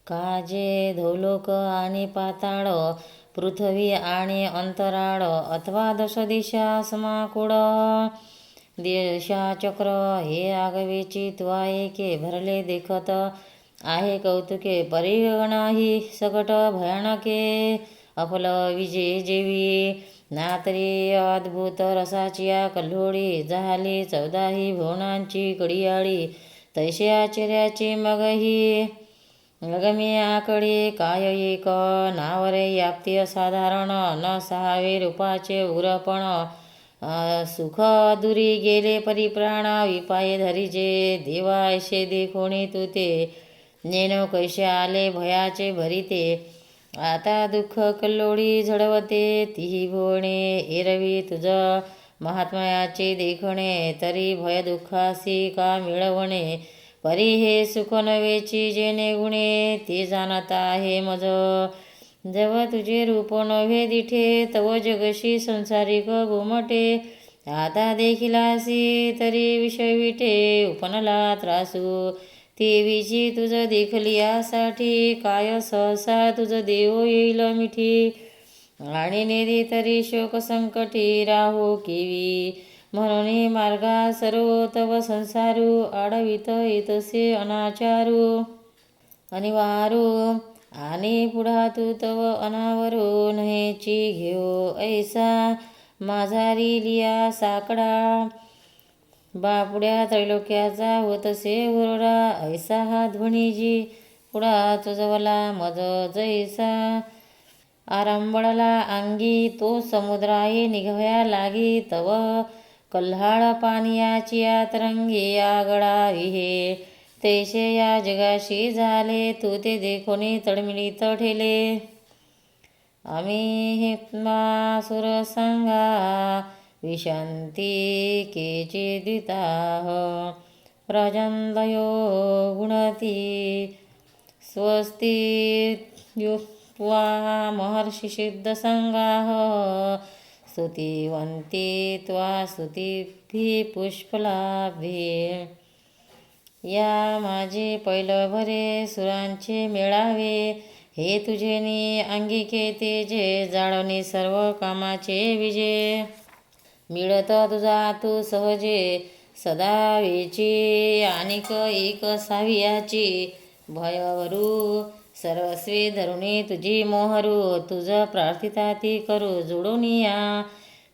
काजे धौलोक आणि पाताळ, पृथ्वी आणि अंतराळ, अथवा दशदिशा समाकूळ दिशाचक्र, हे आगवेची त्वा एके भरले देखत आहे कौतुके. परिगणा ही सकट भयानके, अफल विजे जेवी नातरी अद्भुत रसाचिया कल्होळी. झाली 14ही भुवनांची कडियाळी, तैसे आश्चर्याचे मग ही गमी आकडे. काय एक नावरे व्याप्ती असाधारण, न सहावे रूपाचे उग्रपण. सुख दुरी गेले परिप्राण, विपाये धरिजे देवा ऐसे देखोणी तू ते. नेनो कैसे आले भयाचे भरिते, आता दुःख कल्लोळी झडवते. तिही भुवने एरवी तुझ महात्म्याचे देखणे, तरी भय दुःखासी का मिळवणे. परी हे सुख नव्हेची जेणे गुणे, ते जाणत आहे मज. जव तुझे रूप नव्हे दिठे, तव जगशी संसारिक गोमटे. आता देखिलासी तरी विषय विटे, उपनला त्रासू तेवीची तुझ देखली यासाठी. काय सहसा तुझ देव येईल मिठी, आणि नेदी तरी शोक संकटी राहो केवी. म्हणून मार्गा सर्व तव संसारू, आडवित येतसे अनाचारू अनिवारू. आणि पुढा तू तव अनावरू, नहेची घेऊ ऐसा माझारी लिया साकडा. बापुड्या त्रैलोक्याचा होतसे हुरडा, ऐसा हा ध्वनीजी पुढा तुझवला मज. जैसा आरंबळला अंगी, तो समुद्राये निघव्या लागी. तव कल्हाळ पानियाची तरंगी आगळा विहे, तैसे या जगाशी झाले तू ते देखोनी तळमिळीत ठेले. आम्ही हित्मासुर संगा, विशांती केचे द्विताह. प्रजंदयो गुणती स्वस्ती युक्त्वा महर्षी सिद्ध संगाह. स्तुतिवन्ते त्वा स्तुतिभिः पुष्पलाभे. या माझे पैलभरे सुरांचे मेळावे, हे तुझेनी अंगिके तेजे. जाळणी सर्व कामाचे विजे, मिळत तुझा तू सहजे. सदा वेची आणिक एक सावियाची, भयवरू सर्वस्वी धरुणी तुझी मोहरू. तुझ प्रार्थिता ती करू जोडूनिया,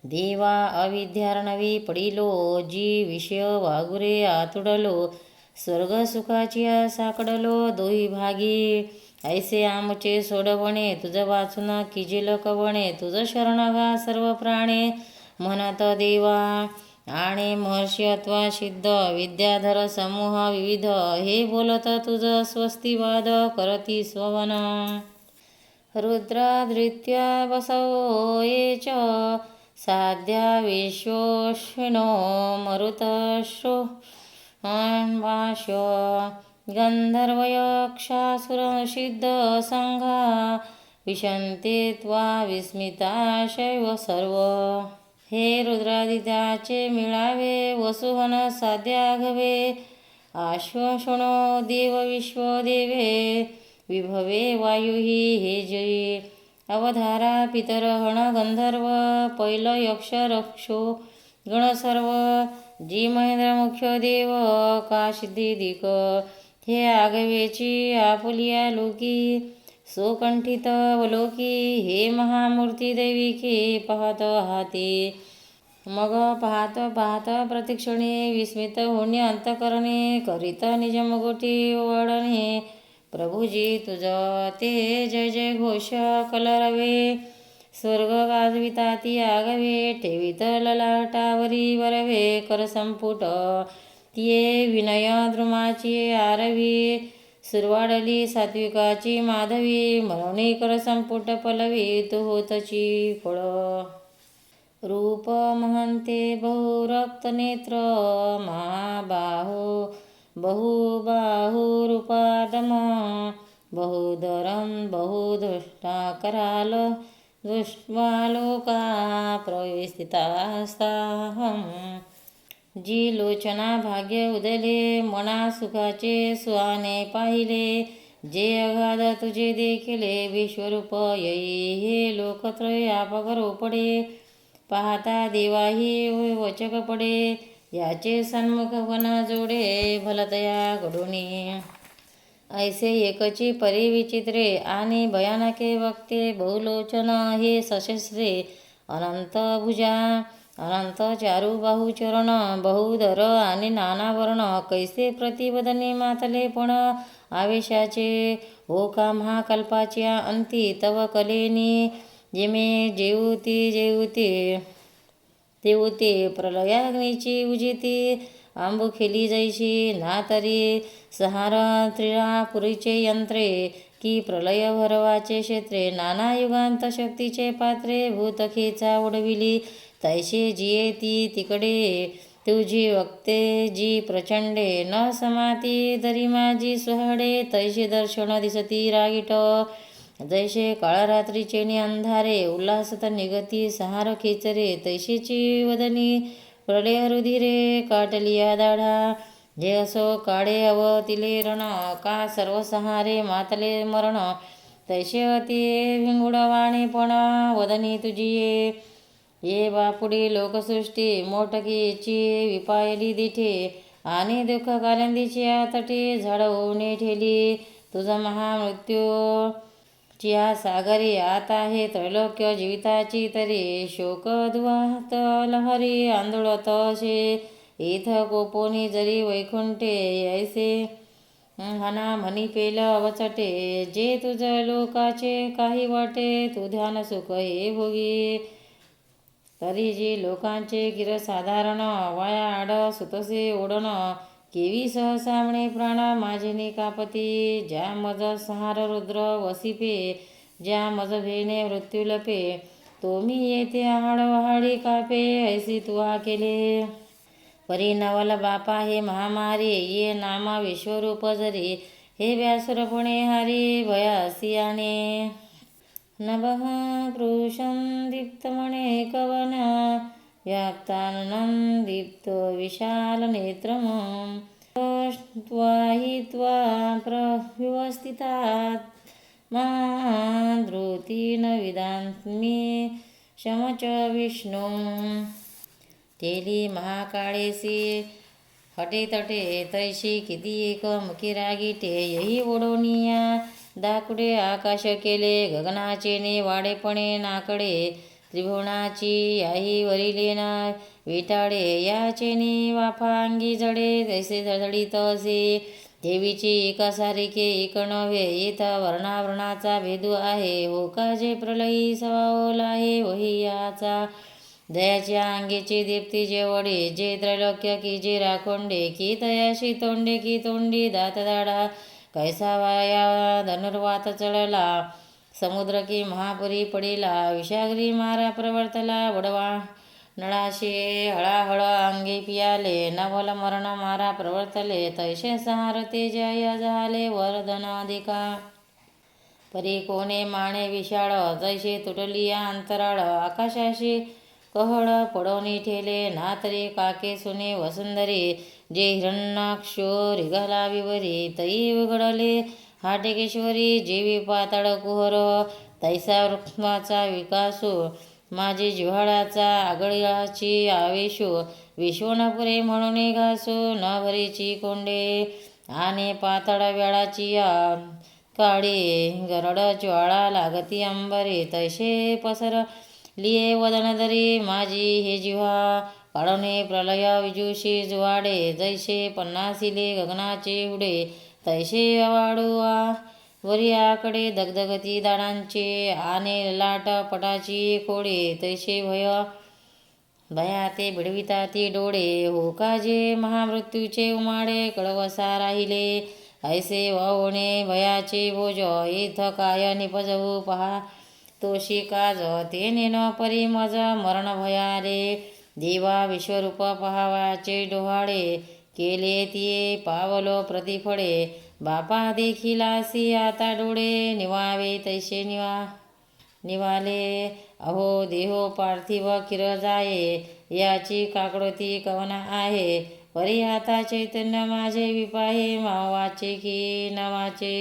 देवा अविद्यार्णवी पडिलो. जी विषय वागुरे आतुडलो, स्वर्ग सुखाची साकडलो दोही भागी. ऐसे आमचे सोडवणे, तुझ वाचून किजिल कवणे. तुझ शरणगा सर्व प्राणे, म्हणत देवा. आणि महर्षी अथवा सिद्ध विद्याधर समूह विविध, हे बोलत तुझ स्वस्तिवाद करती स्ववन. रुद्राधृत्या बसवो ये च, साध्या विश्वोष्णो मरुतश्रो वाश्य. गंधर्वयक्षासुर सिद्ध संघा, विशंते त्वा विस्मिता शैव सर्व. हे रुद्रादित्याचे मिळावे, वसुहन साध्या घवे. आश्वशुणो देव विश्वदेवे, विभवे वायुही हे जयी. अवधारा पितरहण गंधर्व, पैल यक्ष रक्षो गण सर्व. जी महेंद्र मुख्य देव का सिद्धिदिक, हे आगवेची आपुलिया लोकी. सोकंठित अवलोकी, हे महामूर्ती दैविकी पाहत हाती. मग पाहत पाहत प्रतिक्षणे, विस्मित होणे अंतकरणे. करीत निजमगोटी वडणे, प्रभुजी तुझ ते जय जय घोष कलरवे. स्वर्ग गाजविता ती आगवे, ठेवीत ललाटावरी वरवे. कर संपुट तिये विनय द्रुमाची आरवी. सुरवाडली सात्विकाची माधवी, म्हणून कर संपुट पलवी तू होतची फळ. रूप महंते बहुरक्तनेत्र, महाबाहो बहुबाहुरूपादम. बहुधरं बहुदुष्टा कराल, दृष्ट्वा लोका प्रवेशितास्ताहं. जी लोचना भाग्य उदले, मना सुखाचे सुहाने पाहिले. जे अगाध तुझे देखिले विश्वरूप येई हे लोकत्रय आपगरो पडे पाहता देवाही वचक पडे याचे सन्मुख वना जोडे भलतया घडोनी ऐसे एकची परिविचित्रे आणि भयानके वक्ते बहुलोचन हे सशस्त्रे अनंत भुजा अनंत चारू बाहुचरण बहुधर आणि नाना वर्ण कैसे प्रतिबदने मातले पण आवेशाचे हो का महाकल्पाच्या अंती तव कलेनी जिमे जेवती तेवते प्रलयाग्नीची उजिती आंबुखेली जैशी ना तरी सहार त्रिळापुरीचे यंत्रे की प्रलय भरवाचे क्षेत्रे नाना युगांत शक्तीचे पात्रे भूतखेचा उडविली तैसे जिये ती तिकडे तुझी वक्ते जी प्रचंडे न समाती दरी माझी स्वहडे तैसे दर्शन दिसती रागीट जैसे काळरात्रीचे अंधारे उल्हासत निगती सहार खेचरे तैसेची वदनी प्रलय रुधिरे काटलिया दाढा जे असो काळे अवतिले रण का सर्व सहारे मातले मरण तैसे अति भिंगुडवाणे पण वदनी तुझी ये बापुडी लोकसृष्टी मोठकीची विपायली दिठे आणि दुःख कालिंदीची तटे झाडवणे ठेली तुझा महामृत्यू चिया सागरी आता हे त्रैलोक्य जीविताची तरी शोक दुवाहत लहरी आंदोळत असे इथ कोपोनी जरी वैकुंठे ऐसे हना म्हणी पेल अवचटे जे तुझ लोकाचे काही वाटे तू ध्यान सुख हे भोगी तरी जी लोकांचे गिर साधारण वाया आड सुतसे ओढण केवी सहसामणे प्राण माझे कापती ज्या मज सहार रुद्र वसिपे ज्या मज भेने मृत्यू लपे तो मी येथे हाडवहाडी कापे ऐसी तुहा केले परी नवल बापा हे महामारी ये नामा विश्वरूप जरी हे व्यासुरपणे हारी भयासी आणे नभः कृशं दीप्तमणे कवन व्याप्ताननं दीप्त विशालनेत्रं त्वाहि त्वा प्रव्यवस्थितात् माद्रुती न विदान्मी शमच विष्णू तेली महाकाळेसी हटे तटे तैशी किती एक मुखी रागीटे यही ओढोनिया दाकुडे आकाश केले गगनाचे ने वाडेपणे नाकडे त्रिभुवनाची याही वरिले ना विटाळे याचे ने वाफांगी जडे तैसे धडधडीत असे देवीची एका सारिके एक नव्हे इथं वर्णावर्णाचा भेदू आहे हो का जे प्रलयी सवाओला आहे वही याचा दयाच्या अंगेची दीप्ती जे वडे जे त्रैलोक्य की जे राखोंडे की तयाशी तोंडे की तोंडी दात दाडा कैसा वाया धनुर्वात चढला समुद्र की महापुरी पडिला विषाग्री मारा प्रवर्तला वडवा नळाशे हळाहळ अंगे पियाले नवल मरण मारा प्रवर्तले तैसे सहार तेजय झाले वरदनाधिका परी कोणे माणे विशाळ जैसे तुटलिया अंतराळ आकाशाशी कहळ पडवणी ठेले नातरे काके सुने वसुंधरी जे हिरण्यक्षो रिघाला विवरी तई उघडले हाटेकेश्वरी जेवी पाताळ कुहर तैसा वृक्षाचा विकासो माझी जिव्हाळ्याचा आगळ्याची आवेशो विश्वनपुरे म्हणून घासो न भरीची कोंडे आणि पाताळ वेळाची काळी गरड ज्वाळा लागती अंबरे तैसे पसर लिये वदनदरी माझी हे जिव्हा काढणे प्रलय विजुषी जुवाडे जैसे पन्नासिले गगनाचे उडे तैसे वाढुवा वरी आकडे दगदगती दाडांचे आने लाट पटाची खोडे तैसे भया ते भिडविता ती डोळे हो का जे महामृत्यूचे उमाडे कळवसा राहिले ऐसे वावणे भयाचे भोज इथ काय निपजवू पहा तोशी काज तेने न परी मज मरण भयारे देवा विश्वरूप पहावाचे डोहाळे केले तिये पावलो प्रतिफळे बापा देखिलासी आता डोळे निवावे तैसे निवाले अहो देहो पार्थिव किर जाये याची काकडोती कवना आहे परी आता चैतन्य माझे विपाहे मावाचे की नावाचे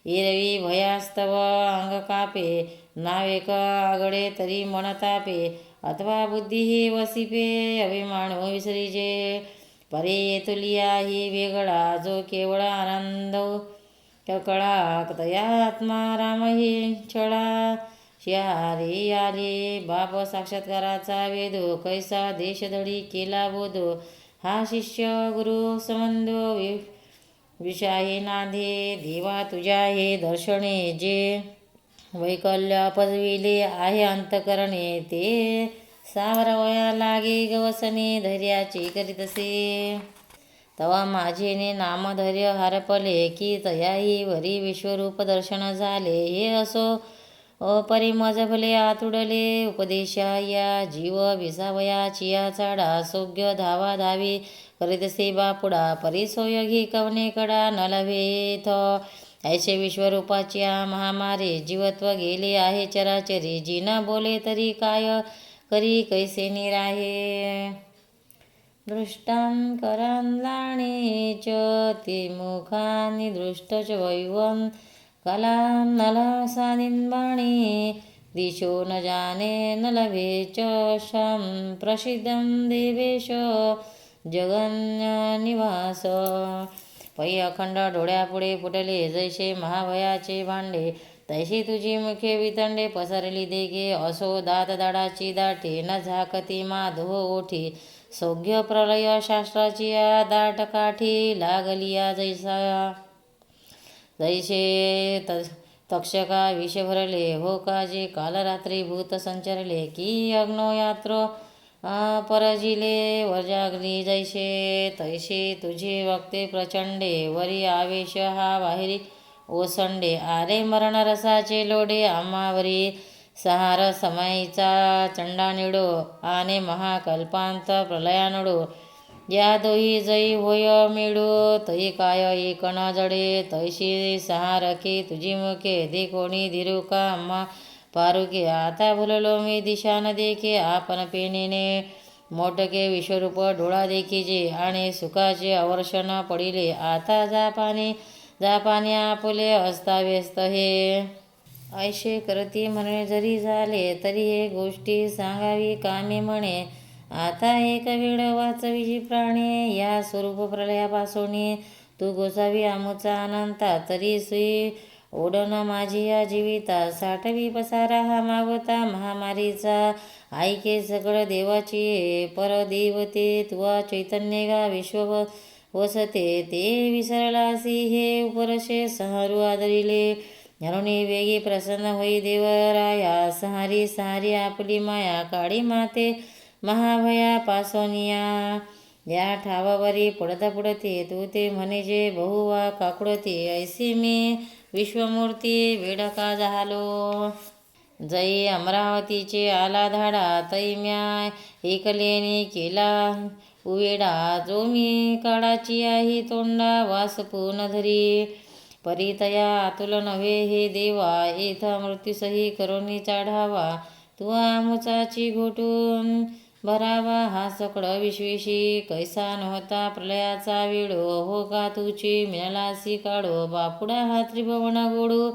एरवी भयास्तव अंग कापे, नावेक आगडे तरी मन तापे, अथवा बुद्धी वसिपे अभिमानो विसरिजे. परे तुलिया ही वेगळा जो केवळ आनंद कळा, तया आत्मा राम ही छळा. श्यारे आले बाप साक्षात्काराचा वेदो, कैसा देशधडी केला बोधो. हा शिष्य गुरु संबंध विषाहे नांदे, देवा तुझ्या हे दर्शने जे वैकल्य पजविले आहे अंतकरणे. ते सावरवया लागे गवसने, धैर्याचे करीतसे. तवा माझेने नामधैर्य हरपले, की तयाही वरी विश्वरूप दर्शन झाले. हे असो परिमज भले आतुडले, उपदेशा या जीव विसावयाचिया चाडा. सोग्य धावा धावी करीतसे बापुडा, परिसोय घे कवने कडा न लभेथ. ऐसे विश्वरूपाच्या महामारे, जीवत्व गेले आहे चराचरी. जी न बोले तरी काय करी कैसे निराहे. दृष्टां करांलाणे च ते मुखानि दृष्टच वैवं, कलां नलसानिन्बाणे दिशो न जाने न लभे च. शं प्रसिद्धं देवेश जगन्निवास. पै अखंड डोळ्यापुढे फुटले जैसे महाभयाचे भांडे, तैशी तुझी मुखे वितंडे पसरली देगे. असो दात दाडाची दाटे, न झाकती माधो ओठी. सौग्य प्रलय शास्त्राची दाट काठी, लागलिया जैसे तक्षका विष भरले. हो का जे काल रात्री भूत संचरले, की अग्नोयात्र परजिले वजागली जैसे. तैसे तुझे वक्ते प्रचंडे, वरी आवेश हा बाहेरी ओसंडे. आले मरण रसाचे लोडे आम्हावरी, सहार समाईचा चंडानिडो आने महाकल्पांत प्रलयानडो. या दोही जई होय मिळो, तई काय एक न जडे. तैशी सहारके तुझी मुखे, दे कोणी धिरुका आम्हा पारुके. आता भुललो मी दिशा न देखे, आपण पेनेने मोठके विश्वरूप डोळा देखीजे. आणि सुखाचे अवर्षण पडिले, आता जा पाणी आपुले अस्ताव्यस्त हे. ऐशे करती म्हणे जरी झाले, तरी हे गोष्टी सांगावी कामी म्हणे. आता एक वेळ वाचविजी प्राणे, या स्वरूप प्रलयापासोनी. तू गोसावी आमुचा अनंता, तरी सुई ओढण माझी या जीविता. साठवी पसारा हा मागोता महामारीचा, ऐके सगळ देवाची परदेवते. तुवा चैतन्य गा विश्व वसते, ते विसरलासी हे उपरशे सहारू आदरिले. म्हणून वेगी प्रसन्न होई देवराया, सहारी सहारी आपली माया. काळी माते महाभया पासोनिया, या ठावावरी पडता पुडते. तू ते म्हणजे बहुवा काकुडते, ऐसी मी विश्वमूर्ती वेडका झालो. जई अमरावतीचे आला धाडा, तै म्या एकलेने केला उवेडा. जो मी काळाची आहे तोंडा, वासपून धरी. परितया आतुल नव्हे हे देवा, येथ मृत्यूसही करोनी चाढावा. तू आमुचाची घोटून भरावा, हा सकळ विश्वेशी. कैसा नव्हता प्रलयाचा वेळो, हो का तुची मिळालासी काढो. बापुडा हा त्रिभुवन गोडू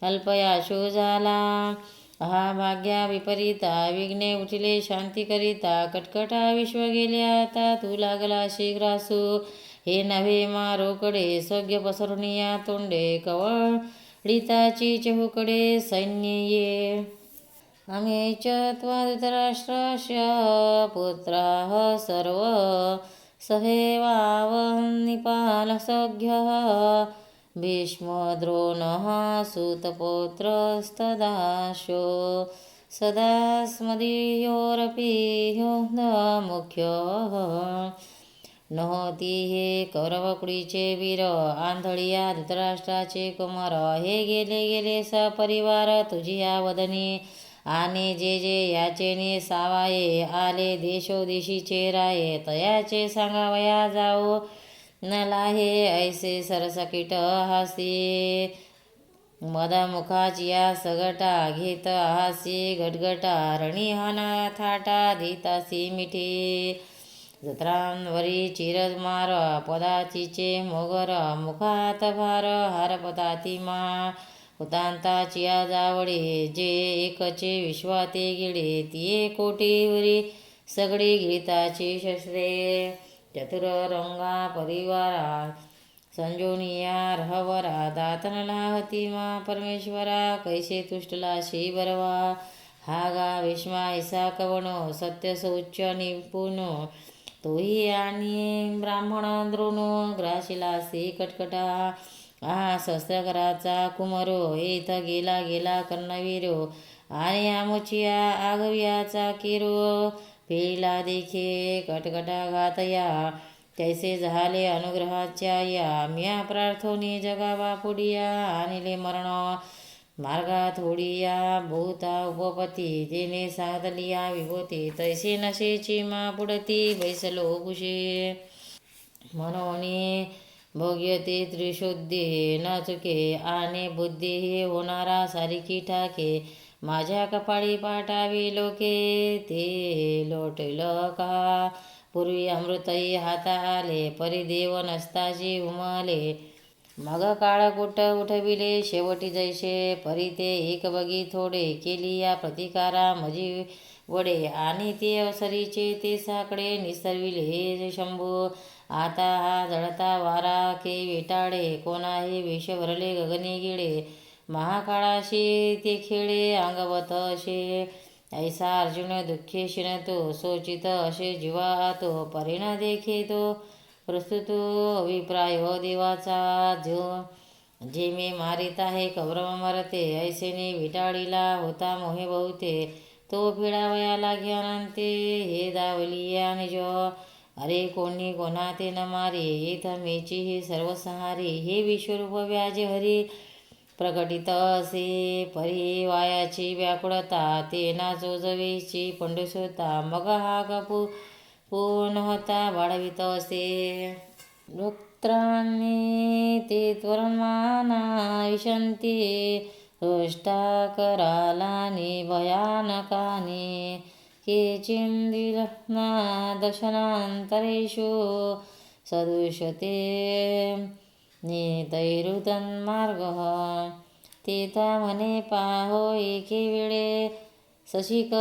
अल्पयाशो झाला. हा भाग्या विपरीता, विघ्ने उठले शांती करिता. कटकटा विश्व गेले आता, तू लागला शीघ्रासू. हे नव्हे मारोकडे सौग्य पसरुनिया तोंडे, कवळिताची चहूकडे सैन्य ये. आम्ही च त्वा धृतराष्ट्रास्य पुत्राः सर्व सहेवावन्निपाल सौग्यः. भीष्म द्रोणः सूतपौत्रस्तदाशो, सदा स्मदीयोरपि मुख्यः. नहोती हे कौरवकुळीचे वीर, आंधळिया धृतराष्ट्राचे कुमार. हे गेले गेले सपरिवार तुझिया वदनी. आणि जे जे याचेने सावाये, आले देशोदेशीचे राये. तयाचे सांगावया जाओ न लाहे, ऐसे सरसकीट हासी. मदमुखाचिया सगटा घेत हासी गटगटा. रणी हाना थाटा धीतासी मिठी. जत्रांवरी चिरमार पदातीचे मोगर मुखात भार हारपताती मा हुतांताची जावळे जे एकचे विश्वाते गिळे तिये कोटीवरी सगळी गीताची शस्त्रे चतुर रंगा परिवारा संजोनिया रहवरा दातनला हतीमा परमेश्वरा कैसे तुष्टला शी बरवा हा गा विष्मा ऐसा कवनो सत्य सौच्च निपुण तोही आणि ब्राह्मण द्रोणो ग्राशिला सी कटकटा आ शस्त्रकराचा कुमरो इथ गेला गेला कर्णवीरो आणि आमुचिया आगव्याचा किरो पेला देखे कटकटा घातया तैसे झाले अनुग्रहाच्या या म्या प्रार्थोनी जगावा पुडिया आणले मरण मार्गात होडिया भूता उपपती जेने साधलिया विभूती तैसे नशेची मा पुडती बैसलो कुशे मनोनी भोग्यते त्रिशुद्धी न चुके आणि बुद्धी हे होणारा सारिकी ठाके माझ्या कपाळी पाठावी लोके ते लोटल का पूर्वी अमृतही हाता आले परिदेव नसताची उमले मग काळ कुट उठविले शेवटी जैसे परी ते एक बगी थोडे केली या प्रतिकारा मजी वडे आणि ते अवसरीचे ते साकडे निसरविले हे शंभू आता हा जळता वारा के विटाळे कोणाही विष भरले गगनी गिळे महाकाळाशी ते खेळे अंगवत असे ऐसा अर्जुन दुःखे शिणतो सोचित असे जीवा तो परिणा देखे तो प्रस्तुतो अभिप्राय देवाचा जो जे मी मारित आहे कौरव मरते ऐसेने विटाळीला होता मोहे बहुते तो फिडावया लाग्यानंते हे दावलिया निज अरे कोणी कोणा ते न मारे इथ मेची ही सर्वसंहारी हे विश्वरूप व्याजे हरी प्रकटित असे परिवायाची व्याकुळता ते ना जोजवेची पंडुसोता मग हा कपू पूर्ण होता वाढवित असे वक्त्रांनी ते त्वरमाना विशंती रोष्टा करालानी भयानकानी केचिंदिलना दशनांतरेषु सदुष्यते नितैरुतन्मार्ग तेथा म्हणे पाहो एके वेळे सशिक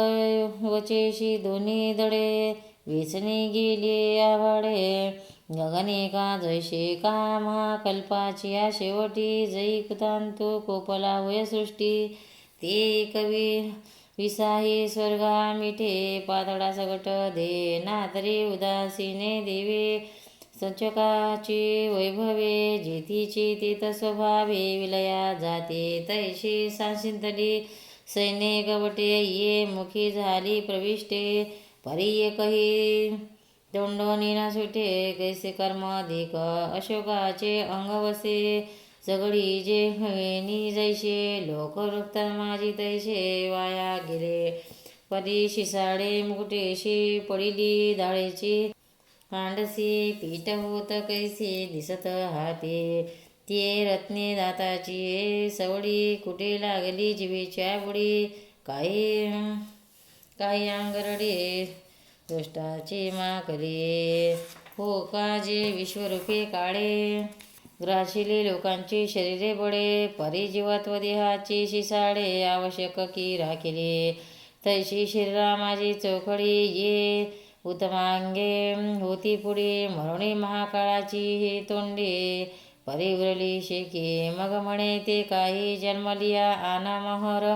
वचेशी दोन्ही दडे वेचणे गेले आवाडे गगने का जैसे का महाकल्पाची या शेवटी जैकतांतो कोपला होय सृष्टी ते कवी विसाही स्वर्गा मिठे पातळा सगट दे ना तरी उदासीने देवे संचकाची वैभवे जेथीची तेथ स्वभावे विलया जाते तैशी सांसिंतली सैन्य गवटे ये मुखी झाली प्रविष्टे परी एकही तोंडोनी ना सुटे कैसे कर्म अधिक अशोकाचे अंगवसे सगळी जे हवेनी जैसे लोक रुक्त माझी तैसे वाया गेले परी शिसाडे मुकुटेशी पडिली डाळेची कांडसी पीठ होत कैसे दिसत हाते ते रत्ने दाताची सवडी कुठे लागली जिवेच्या बुडी काही अंगरडे दृष्टाचे माकले हो का जे विश्वरूपे काळे ग्राशिले लोकांची शरीरे बडे परिजीवत्व देहाची शिसाडे आवश्यक की राखिले तैशी शरीरा माझी चौकडी ये उत्तमांगे होती पुढे मरुणे महाकाळाची हे तोंडे परिवरली शेके मग म्हणे ते काही जन्मलिया आना महर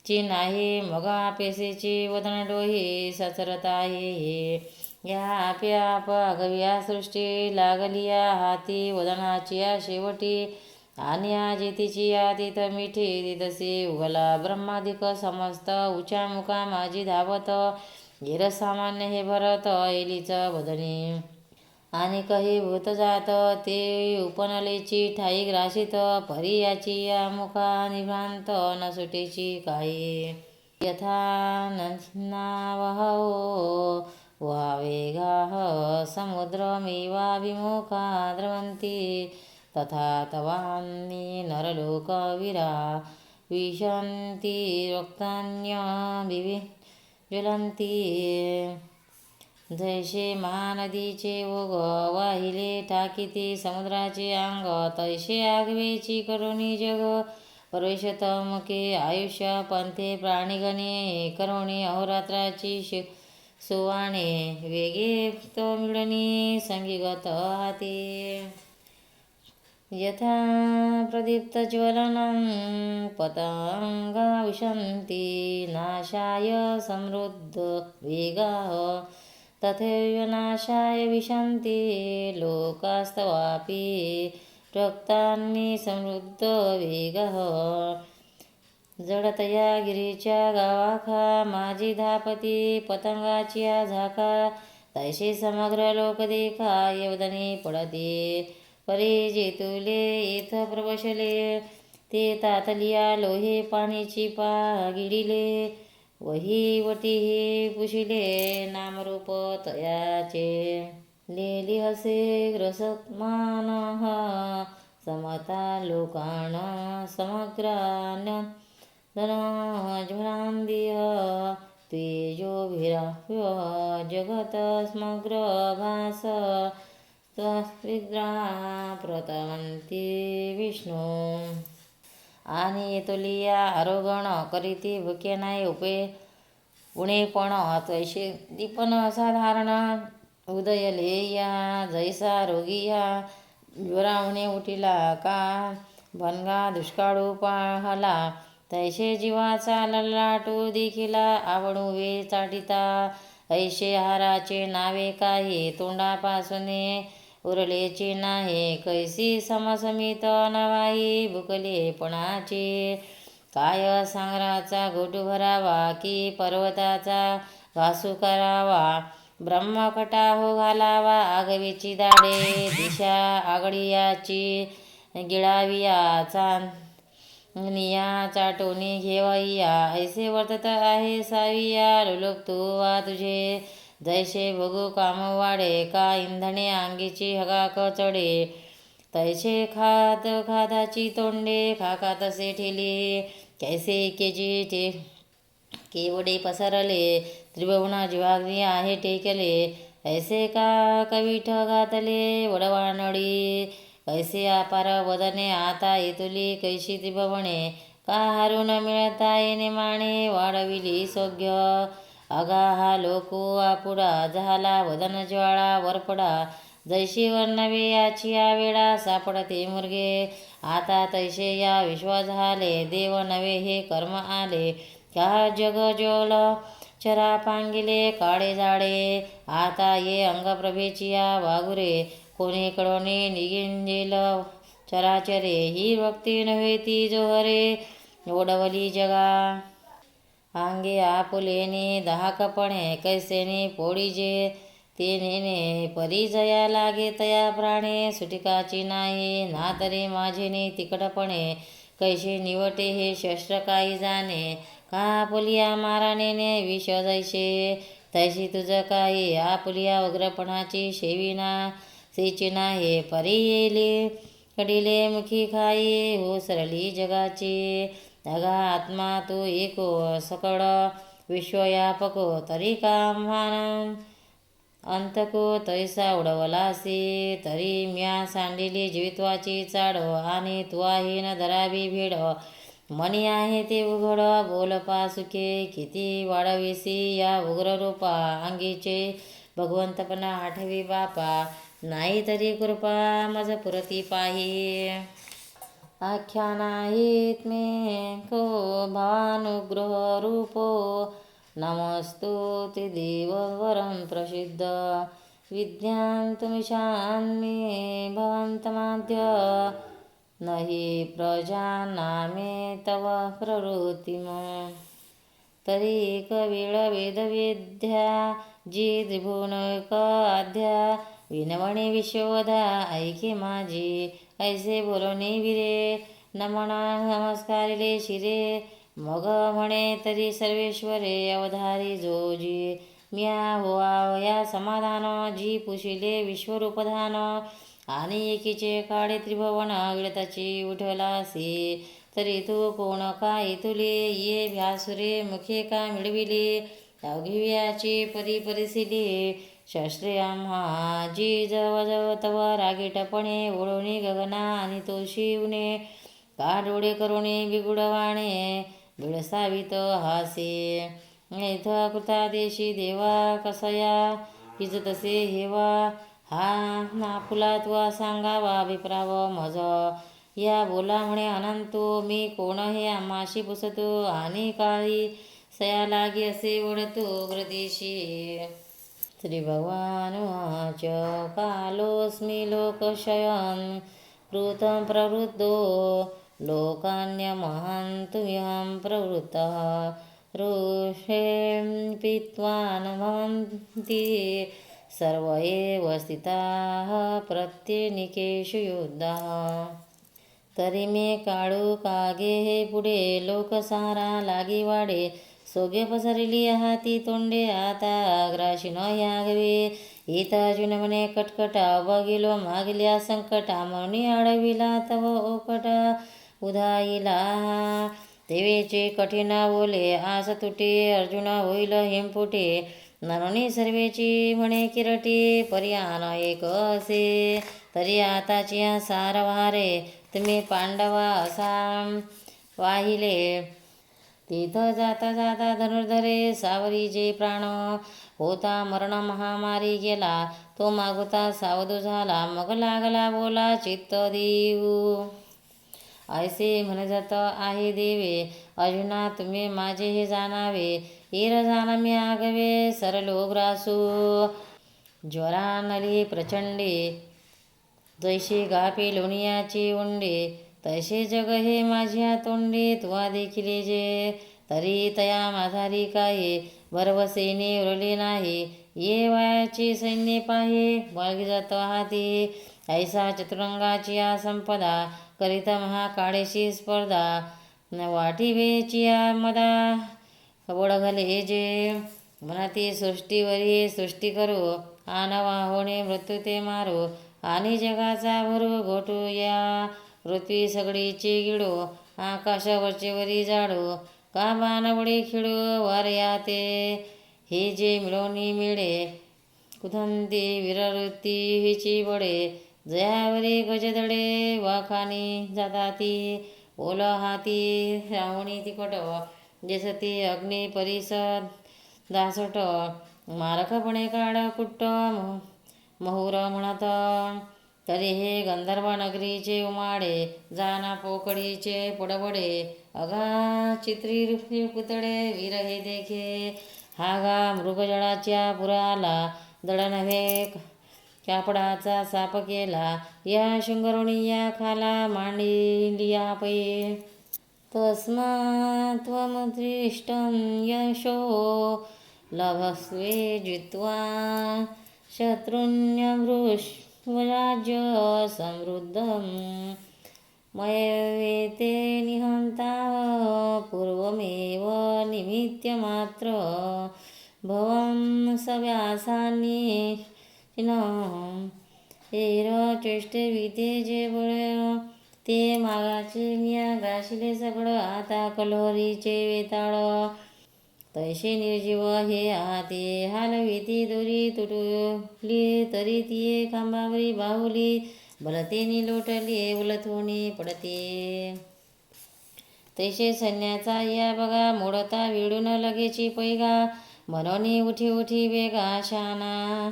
ची नाही मग पेसेचे वदन डोहे सचरत आहे हे या आप्याप आगव्या सृष्टी लागलिया हाती वदनाची या शेवटी आणि जेतीची या तिथ मिठी तिथसे उगला ब्रह्मादिक समस्त उच्या मुका माझी धावत गिर सामान्य हे भरत एलीच बदनी आणि काही भूत जात ते उपनलेची ठाई ग्रासित परी याची या मुखा निभ्रांत न सुटेची काही यथा ननावहो वावेगाह समुद्रमेवा विमुखा द्रवन्ति तथा तवान्नी नरलोकवीरा विशन्ति रक्तान्य ज्वलन्ति जैसे महानदीचे ओघ वाहिले ठाकिती समुद्राचे अंग, तैसे आगवेची करुणी जग परवेशतम के आयुष्य पंथे प्राणीगणे करुणी अहोरात्राची सुवाणे वेगे तो मिळणी संगीगत हाती यथा प्रदीप्तज्वलनं पतंगा विशन्ति नाशाय समृद्धवेगाः तथैव नाशाय विशन्ति लोकास्तवापि रक्तान्नि समृद्धवेगः जडतया गिरीच्या गावाखा माझी धापती पतंगाच्या झाका तैसे समग्र लोक देखा येवदनी पडते परे जे तुले येथ प्रवशले ते तातलिया लोहे पाणीची गिडिले वही वटी हे पुशिले नामरूप तयाचे लेली हसे ग्रसमान समता लोकान समग्रान ज्वलांदिय तेजोभिराह्य जगत समग्र भास विद्रा प्रतवंती विष्णू आणि येतोलिया आरोगण करीती भुके नाही उणेपण तैसे दीपन असाधारण उदयले या जैसा रोगिया ज्वरावणे उठिला का भनगा दुष्काळू पाहला तैसे जीवाचा ललाटू देखिला आवडू वे चाटिता ऐशे हाराचे नावे काही तोंडापासूने उरलेचे नाही कैसी समसमित नवाई भुकलेपणाचे काय सांगराचा घोटू भरावा की पर्वताचा घासू करावा ब्रह्मकटा हो घालावा आगवीची दाडे दिशा आगडियाची गिळाविया निया चाटोनी घेवैया ऐसे वर्तत आहे साविया लोक वा तुझे जैसे भोगू काम वाढे का इंधने अंगीची हगाक चढे तैसे खात खादाची तोंडे खाका तसे ठेली कैसे केजी ते केवडे पसरले त्रिभुवना जीवाग्नी आहे टेकले ऐसे का कविठ घातले वडवानडी कैसे अपार वदने आता येतुली कैशी त्रिभुवने का हारून मिळता येणे माणे वाढविली सौग्य अगा हा लोको आपुडा झाला वदन ज्वाळा वरपडा जैशी वर्णवे याची वेळा सापडते मुर्गे आता तैसे या विश्व झाले देव नवे हे कर्म आले का जग जोल चरा पांगिले काळे जाडे आता ये अंगप्रभेची या वागुरे कोणी कडोने निगिंजेल चराचरे ही भक्ती नव्हे ती जोहरे ओढवली जगा अंगे आपुलेने दहाकपणे कैसेने पोळीजे ते नेने परी जया लागे तया प्राणे सुटिकाची नाही ना तरी माझेने तिकडपणे कैसे निवटे हे शस्त्र काही जाणे का आपुलिया मारानेने विष जैसे तैशी तुझ काही आपुलिया उग्रपणाची शेविना सेची नाही परी येले कडिले मुखी खाई हो सरली जगाची अगा आत्मा तू एको सकळ विश्वयापको तरी कामान अंतको तैसा उडवलासी तरी म्या सांडिली जीवित्वाची चाड आणि तुआहीन धरावी भेड मनी आहे ते उघड बोल पासुके किती वाढविसी या उग्र रूपा अंगीचे भगवंतपणा आठवी बापा नाही तरी कृपा मज पुरती पाही आख्यानाहित मे को भानुग्रह रूपो नमस्तु ते देववरं प्रसिद्ध विद्यांतुमिशान्मे भवन्तमाद्य नहि प्रजानामे तव प्रवृत्तिम तरी एक वेळ वेदवेद्या जी त्रिभुवनक आद्या विनवणे विश्ववधा ऐके माझी ऐसे बोलणे विरे नमना नमस्कारिले शिरे मग म्हणे तरी सर्वेश्वरे अवधारी जोजी म्या होवा या समाधान जी पुशिले विश्वरूपधान आणि एकीचे काळे त्रिभुवन गिळताची उठलासी तरी तू कोण काय तुले ये व्यासुरे मुखे का मिळविले अघिव्याची परी परिसिली शस्त्रे आम्हा जी जवळ तव रागीटपणे ओढवणे गगना आणि तो शिवणे का डोळे करुणे बिगुडवाणे बिळसावित हासे इथ कृतादेशी देवा कसया हिज तसे हेवा हा ना फुला तुवा सांगावा विप्राव मज या बोला म्हणे अनंतो मी कोण हे आम्हाशी पुसतो आणि काळी सया लागी असे ओढतो ग्रदेशी. श्री भगवान वाच कालोऽस्मि लोकक्षयं कृतं प्रवृद्धो लोकान्यमहन्तुमिहं प्रवृत्तः ऋषें पीत्वा न भवन्ति सर्व एव स्थिताः प्रत्येनिकेषु युद्धाः. तरी मी काळू कागे हे पुढे लोकसारा लागी वाढे सोगे पसरली हाती तोंडे आता ग्राशी न यागवे इत अजुन म्हणे कटकटा बगिलो मागल्या संकटा मनी अडविला तव ओकटा उदाईला तेवेचे कठीण बोले आस तुटे अर्जुन होईल हिमपुटे नरणी सर्वेची म्हणे किरटी पर्यान एक असे तरी आताची सार वारे तुम्ही पांडवा असा वाहिले तिथं जाता जाता धनुर्धरे सावरी जे प्राण होता मरण महामारी गेला तो मागोता सावध झाला मग लागला बोला चित्त देऊ ऐसे म्हणजत आहे देवे अर्जुना तुम्ही माझे हे जाणावे ईर जाण मी आगवे सरलो ग्रासू ज्वरा नली प्रचंडे जैसे गापे लोणियाचे उंडे तैसे जग हे माझ्या तोंडे तुवा देखिले जे तरी तया माधारी काय भरवसेने उरले नाही ये वयाचे सैन्य पाहे बाळगी जात हाती ऐसा चतुरंगाची संपदा करिता महाकाळेशी स्पर्धा वाटिवेचिया मदा ओळखले जे मनाती सृष्टीवरी सृष्टी करू आनवा होणे मृत्यू ते मारू आणि जगाचा भरू घोटू या पृथ्वी सगळीची गिडो आकाशावरचे वरी जाडो का बाणवडे खिळू वर याते हे जे मिळवणी मिळे कुधंती वीरवृत्ती हिची बडे जयावरी गजदडे वाखानी जाताती ओल हाती रावणी तिकट जेसती अग्नी परिसद दासट मारखपणे काढ कुट्ट महुर म्हणत तरी हे गंधर्व नगरीचे उमाडे जाना पोकडीचे पुडबडे अगा चित्री पुतळे वीर हे देखे हागा मृगजळाच्या पुराला दड नव्हे कापडाचा साप केला या शृंगरुणिया खाला मांडिलिया पै तस्मात्त्वमुद्दिष्टं यशो लभस्वे जित्वा शत्रुन्यवृष्वराज्य समृद्धं मयेते निहंता पूर्वमेव निमित्तमात्र भवं सव्यासान्ये एर चेष्टे विते जे बळ ते मागाचे मिया गाशिले सगळं आता कलोरीचे वेताळ तैसे निर्जीव हे आते हालविती दोरी तुटली तरी तिये खांबावरी बाहुली बलतेनी लोटली उलथोणी पडते तैसे सैन्याचा या बघा मोडता विडून लगेची पैगा मनोनी उठी उठी वेगा शाना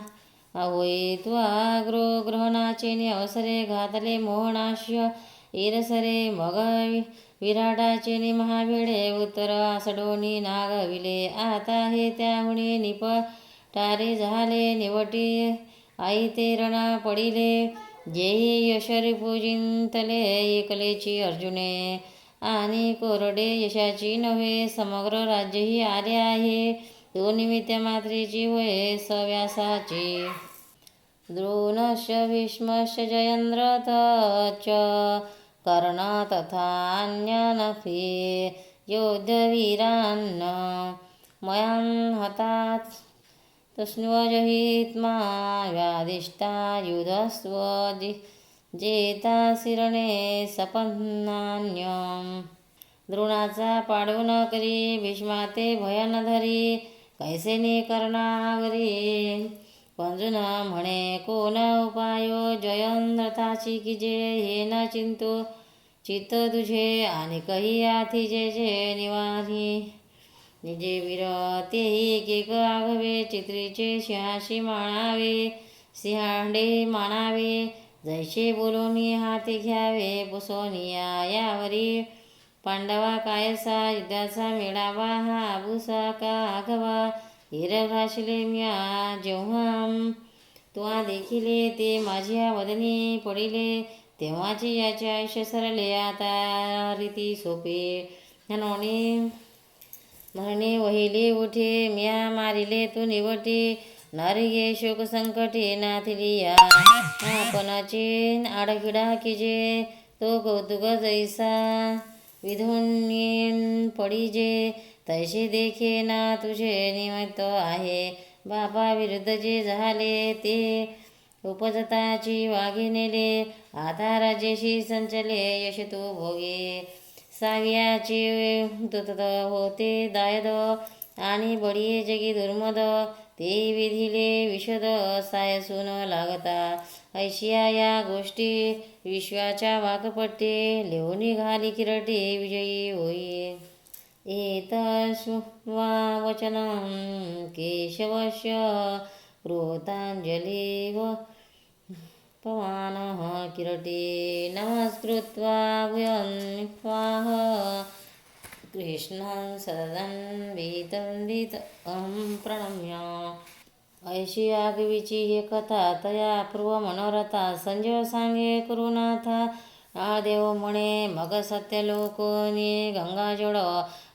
होई त्वा ग्रहणाचे ने अवसरे घातले मोहनाश्य इरसरे मग विराटाचे नि महाभिडे उत्तर आसडोनी नागविले आता हे त्याहुणे निपटारे झाले निवटी आई ते रणा पडिले जेही यशरी पूजिंतले एकलेची अर्जुने आणि कोरडे यशाची नव्हे समग्र राज्यही आले आहे तो निमित्त मात्रेची होय सव्यासाची द्रोणस्य भीष्मस्य जयन्द्रथ कर्ण तथा अन्यनफे योद्धवीरान्न मयां हतात तस्न्वजहित्मा व्यादिष्टा युधस्व जेता शिरणे सपन्नान्यं द्रोणाचा पाडू न करी भीष्माते भय न धरी कैसेने कर्णावरी पंजुन म्हणे कोण उपायो जयंद्रताची की जे हे न चिंतो चित्त तुझे आणि कही आथी जे जे निवारी निजे वीर तेही एक आघवे चित्रीचे सिंहाशी माणावे सिंहांडे मानावे जैसे बोलून हाती घ्यावे पुसोनिया यावरी पांडवा कायसा युद्धाचा मेळावा हा भुसा का आघवा हिर घासले म्या जेव्हा तुवा देखिले ते माझ्या वदनी पडिले तेव्हाची याचे आयुष्य सरले आता रीती सोपे म्हणणे वहिले उठे म्या मारिले तू निवटे नारिये शोक संकटे नाथिलिया आपणाचे आडकिडा किजे तो कौतुक जैसा विधून पडिजे तैसे देखे ना तुझे निमित्त आहे बापा विरुद्ध जे झाले ते उपजताची वाघे नेले आता राजेशी संचले यश तू भोगे साव्याचे तुत होते दायद आणि बडिये जगी दुर्मद ते विधिले विशद सायसून लागता ऐशिया या गोष्टी विश्वाच्या वाकपट्टे लिहून निघाली किरटे विजयी होई एतस्वा वचनं केशवस्य कृतांजली व पवानः किरटे नमस्कृत्वा भूयन्नित्वाह कृष्णं सदन्वितन्दित प्रणम्य ऐशी आगवीची हे कथा तया पूर्व मनोरथा संजय सांगे करुनाथा देव म्हणे मग सत्य लोकोनी गंगाजळ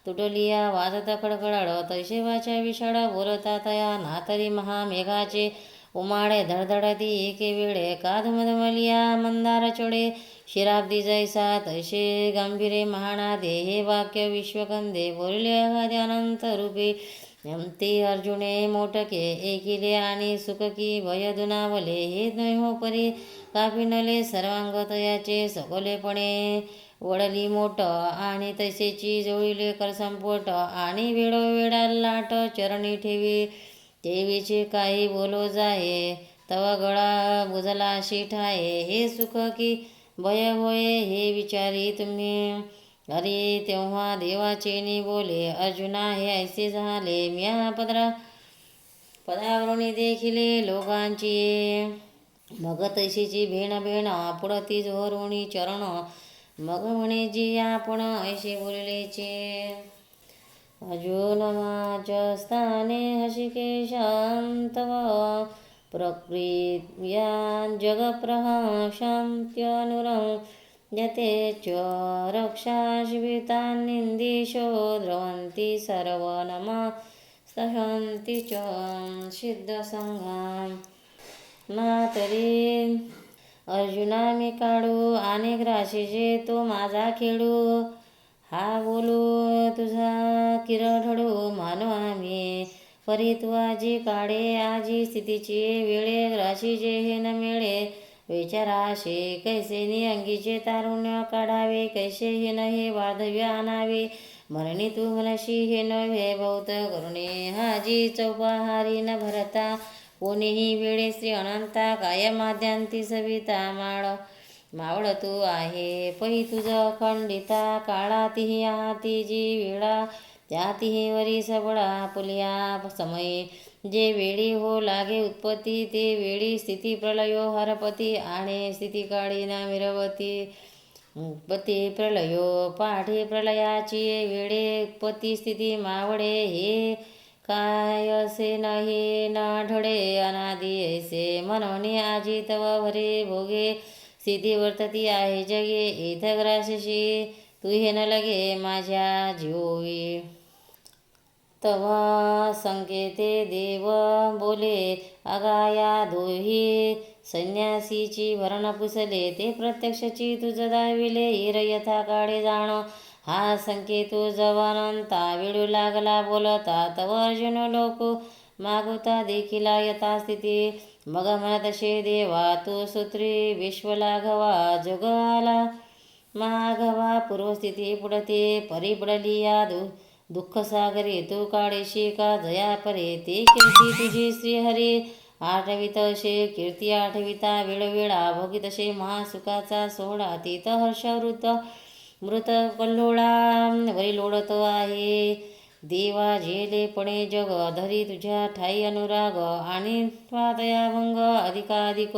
तुटलिया वाजत खडखडाड तैसेवाच्या विशाळ बोलता तया नातरी महामेघाचे उमाडे धडधडती एके वेळे काधमधमलिया मंदार चोडे शिराब्दी जैसा तैसे गंभीरे महानादे हे वाक्य विश्वकंदे बोलले अगाधे अनंत रूपे ते अर्जुने मोटके एकिले आणि सुखकी भय दुनावले हे नैहो परी कापिनले सर्वांग तयाचे सकोलेपणे वडली मोठ आणि तैसेची जोळीले करसंपोट आणि वेळोवेळा लाट चरणी ठेवी देवीचे काही बोलो जाये तव गळा बुजला ठाये हे सुख की भय होये हे विचारी तुम्ही अरे तेव्हा देवाचे नि बोले अर्जुना हे ऐसे झाले म्या पदावरुणी देखिले लोकांची मग तैशीची भेण पुढती जोरुणी चरण मग म्हणे जी आपण ऐसे बोललेचे अर्जुन माझ्या स्थाने हशिकेशांतव प्रक्रिया जगप्रहाशांत्यनुरंजते च रक्षाशिवितान्निंदिशो द्रवन्ति सर्व नमस्तहन्ति च सिद्धसंघां मातरी अर्जुना मी काढू अनेक राशीचे तो माझा खेळू हा बोलू तुझा किरढडू मानो आम्ही परी तू आजी काढे आजी स्थितीची वेळे राशीचे हे न मिळे विचाराशे कैसे नि अंगीचे तारुण्य काढावे कैसे हे न हे वार्धव्य आणावे मरणी तू म्हणशी हे नव्हे बहुत करुणे हाजी चौपाहारी न भरता कोणीही वेळे श्री अनंता काय माध्यांती सविता मावळ तू आहे पै तुझ खंडिता काळातीही आहाती जी वेळा त्यातीही वरी सबळा पुलिया समय जे वेळी हो लागे उत्पत्ती ते वेळी स्थिती प्रलयो हरपती आणि स्थिती काळी ना मिरवती उत्पत्ती प्रलयो पाठी प्रलयाची वेळे उत्पत्ती स्थिती मावळे हे काय असे नाही ना ढळे अनादी ऐसे म्हणून आजी तव भरे भोगे स्थिती वर्तती आहे जगे इथग्राशी तू हे न लगे माझ्या जीवोवी तवा संकेते देव बोले अगाया दोही संन्यासीची भरण पुसले ते प्रत्यक्षची तुझ दाविले हिर यथा काळे जाण हा संकेतो जवानंता वेळू लागला बोलता तव अर्जुन लोक मागवता देखिला यथास्थिती मग म्हणतशे देवा तो सूत्री विश्वलाघवा जोग आला माघवा पूर्वस्थिती पुढते परी पडली या दुःख सागरे तू काळेशी का जया परे ते कीर्ती तुझी श्रीहरी आठवितसे कीर्ती आठविता वेळोवेळा भोगितसे महासुखाचा सोहळा तीत हर्षवृत मृत कल्लोळा वरी लोळत आहे देवा झेलेपणे जग धरी तुझ्या ठाई अनुराग आणि त्वादया भंग अधिकाधिक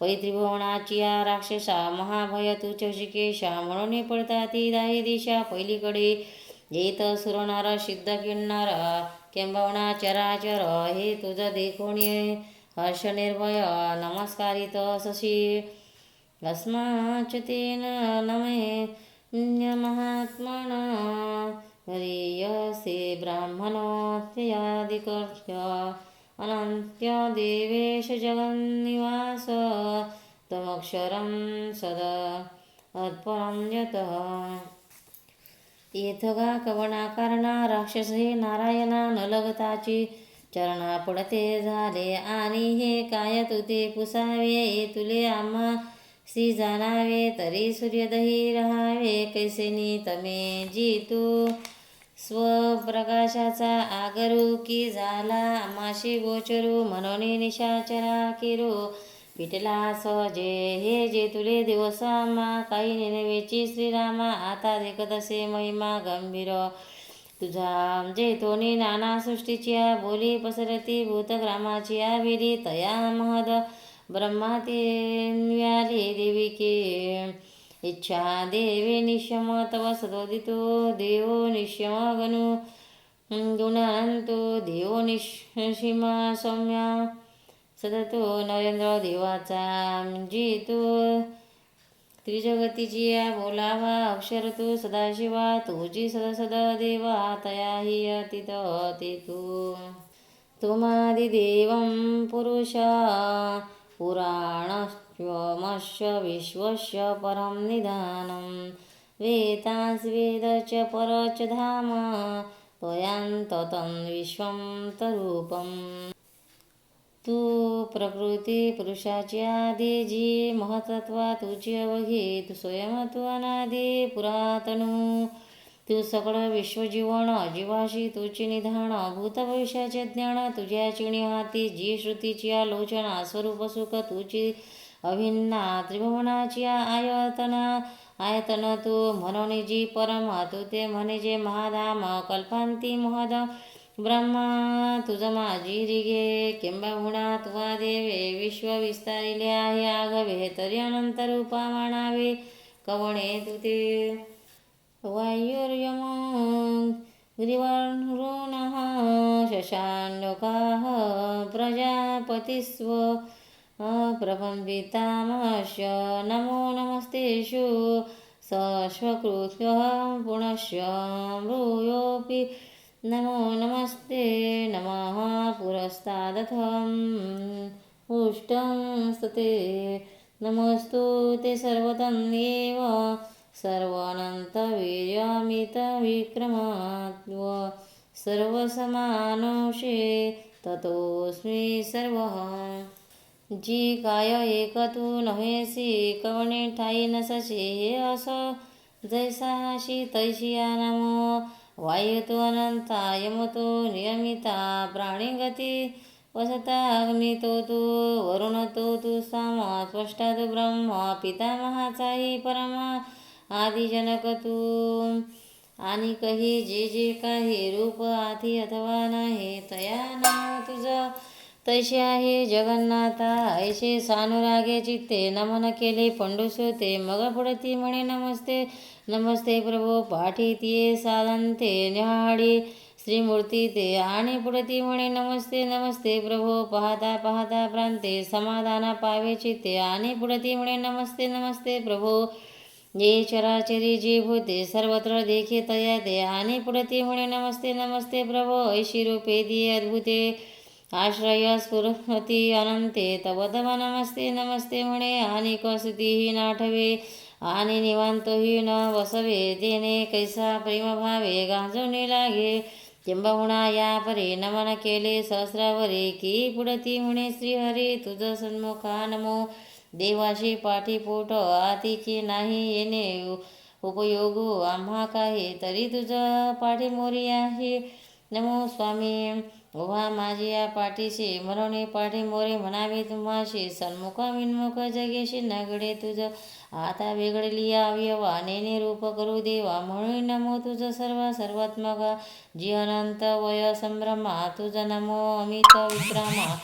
त्रिभुवनाची या राक्षसा महाभय तुझ ऋषिकेशा म्हणून पडता ती दाही दिशा पहिलीकडे येत सुरनार सिद्ध किन्नर किंबहुना चराचर हे तुझ देखून हर्ष निर्भय नमस्कारित सशी अस्माच तेन नमे महात्मन हरियसे ब्राह्मणोऽत्ययादिकर्त्य अनन्त्य देवेश जगन्निवास तमक्षरं सदा अत्परं यतः येथगा कवना कारणा राक्षस हे नारायणा न लगताची चरणा पडते झाले आणि हे काय तुते पुसावे तुले आम्हा सी जाणावे तरी सूर्यदही रहावे कैसेनी तमे जितू स्वप्रकाशाचा आगरू की झाला आमाशी गोचरू म्हणून निशाचरा किरू पिटला सहजे हे जे तुले दिवस आम्हा काही नेनवेची श्रीरामा आता देखत असे महिमा गंभीर तुझा जेतोनी नाना सृष्टीची बोली पसरती भूतग्रामाची बेली तया महद ब्रह्माती देविके इच्छा देवे निश्यम तव सदोदितो देवो निश्यम गणु गुणांतो देवो निश्चिम सौम्या सदतो नरेंद्र देवाचा जितो त्रिजगतीची बोलावा अक्षर तू सदाशिवा तुझी सद देवा तया हि अतित ते तुमादिदेवं पुरुषा पुराणश्च विश्वस्य परं निधानं वेदांस्वेद च परच धाम त्वयान्ततं विश्वं तरूपम् तू प्रकृती पुरुषाची आदी जी महतत्वा तुझी अवघी तू स्वयं तू अनादी पुरातनु तू सगळं विश्वजीवन जीवाशी तुझी निधान भूत भविष्याचे ज्ञान तुझ्या चिणी हाती जी श्रुतीची आलोचना स्वरूप सुख तुझी अभिन्ना त्रिभुवनाची आयतन तू म्हणून जी परम तू ते म्हणे जे महाधाम कल्पांती महद ब्रह्मा तुझ माझी रिगे किंबहुना तुवा देवे विश्व विस्तारिले आहे आगवे तरी अनंत रूपा मानावे कवणे तू ते वायुर्यमो ग्रीवर्णः शशांडकाः प्रजापतिस्व प्रबंधितामश्य नमो नमस्तेषु सश्वकृत्य पुनश्च भूयोऽपि नमो नमस्ते नमः पुरस्तादथं पुष्टं स्तुते नमस्तु ते सर्वतन्येव सर्वानन्तवीर्यमितविक्रमात्व सर्वसमानोषे ततोऽस्मि सर्वः जी काय एक तू नव्हेसी कवणे ठाई नसशी हे असं जैसाशी तैशिया नमो वायू तो अनंता यमतो नियमिता प्राणीगती वसता अग्नी तो तू वरुण तो तू साम स्पष्टा तू ब्रह्म पितामहाचाही परमा आदिजनक तू आणि कही जे काही रूप आधी अथवा नाही तया नाव तुझं तैसे आहे जगन्नाथा ऐसे सानुरागे चित्ते नमन केले पंडुसोते मग पुढती म्हणे नमस्ते नमस्ते प्रभो पाठी तिये साधनते न्याहाळी श्रीमूर्ती ते आणि पुढती म्हणे नमस्ते नमस्ते प्रभो पाहता पाहता प्रांते समाधाना पावे चित्ते आणि पुढती म्हणे नमस्ते नमस्ते प्रभो ये चराचरी जी भूते सर्वत्र देखे तया ते आणि पुढती म्हणे नमस्ते नमस्ते प्रभो ऐशी रूपे दिये अद्भुते आश्रय स्फुरती अनंते तव तव नमस्ते नमस्ते म्हणे आणि कसुतीही नाठवे आणि निवांतही न बसवे देणे कैसा प्रेमभावे गांजवणे लागे किंबहुना या परे नमन केले सहस्रावरे की पुढती म्हणे श्रीहरी तुझ सन्मुखा नमो देवाशी पाठीपोट आतीची नाही येणे उपयोगू आम्हा काही तरी तुझ पाठीमोरी आहे नमो स्वामी उभा माझी या पाठीशी म्हणून पाठी मोरे म्हणावे तुम्हाशी सन्मुख विन्मुख जगेशी नगडे तुझ आता वेगळली अवयवा नेने रूप करू देवा म्हणून नमो तुझ सर्वात्मका जी अनंत वय संभ्रमा तुझ नमो अमित विक्रमा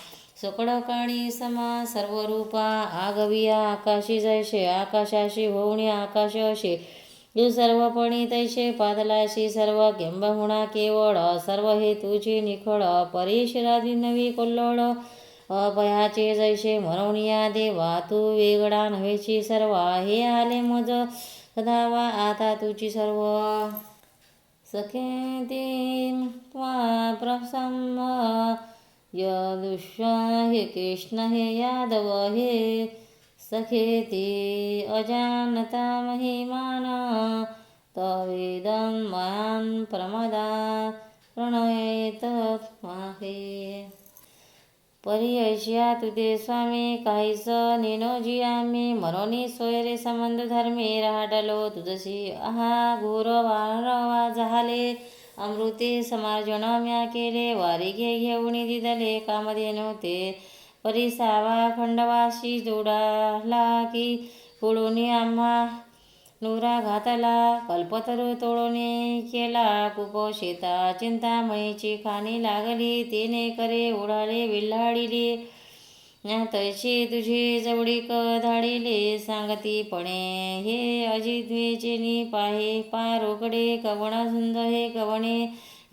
सकळ काळी समा सर्व रूपा आगविया आकाशी जैसे आकाशाशी होऊनी आकाश असे तू सर्वपणी तैसे पादलाशी सर्व किंबहुणा केवळ सर्व हे तुझी निखळ परेशराधी नवी कोल्लोळ अभयाचे जैसे म्हणून या देवा तू वेगळा नव्हेची सर्व हे आले मज सदावा आता तुझी सर्व सखे ते त्वा प्रसन्न यदुष्य हे कृष्ण हे यादव हे सखे ते अजानता महिमान तवेदं महान प्रमदा प्रणयेत माहे परियश्या तुझे स्वामी काहीस निनोजी आम्ही मनोनी सोयरे संबंध धर्मे राहडलो तुझशी आहा घोर वारवा झाले अमृते समार्जन म्या केले वारिगे घेऊन दिदले कामधेनु ते परिसावा खंडवाशी जोडाला की पुढून आम्हा नुरा घातला कल्पतरू तोडूने केला कुपोषिता चिंतामणीची खाणी लागली तिने करे उडाले विल्हाडिले तैशी तुझी जवळीक धाडिले सांगतीपणे हे अजिद्वेचेनी पाहे पारोकडे कवण सुंद हे कवणे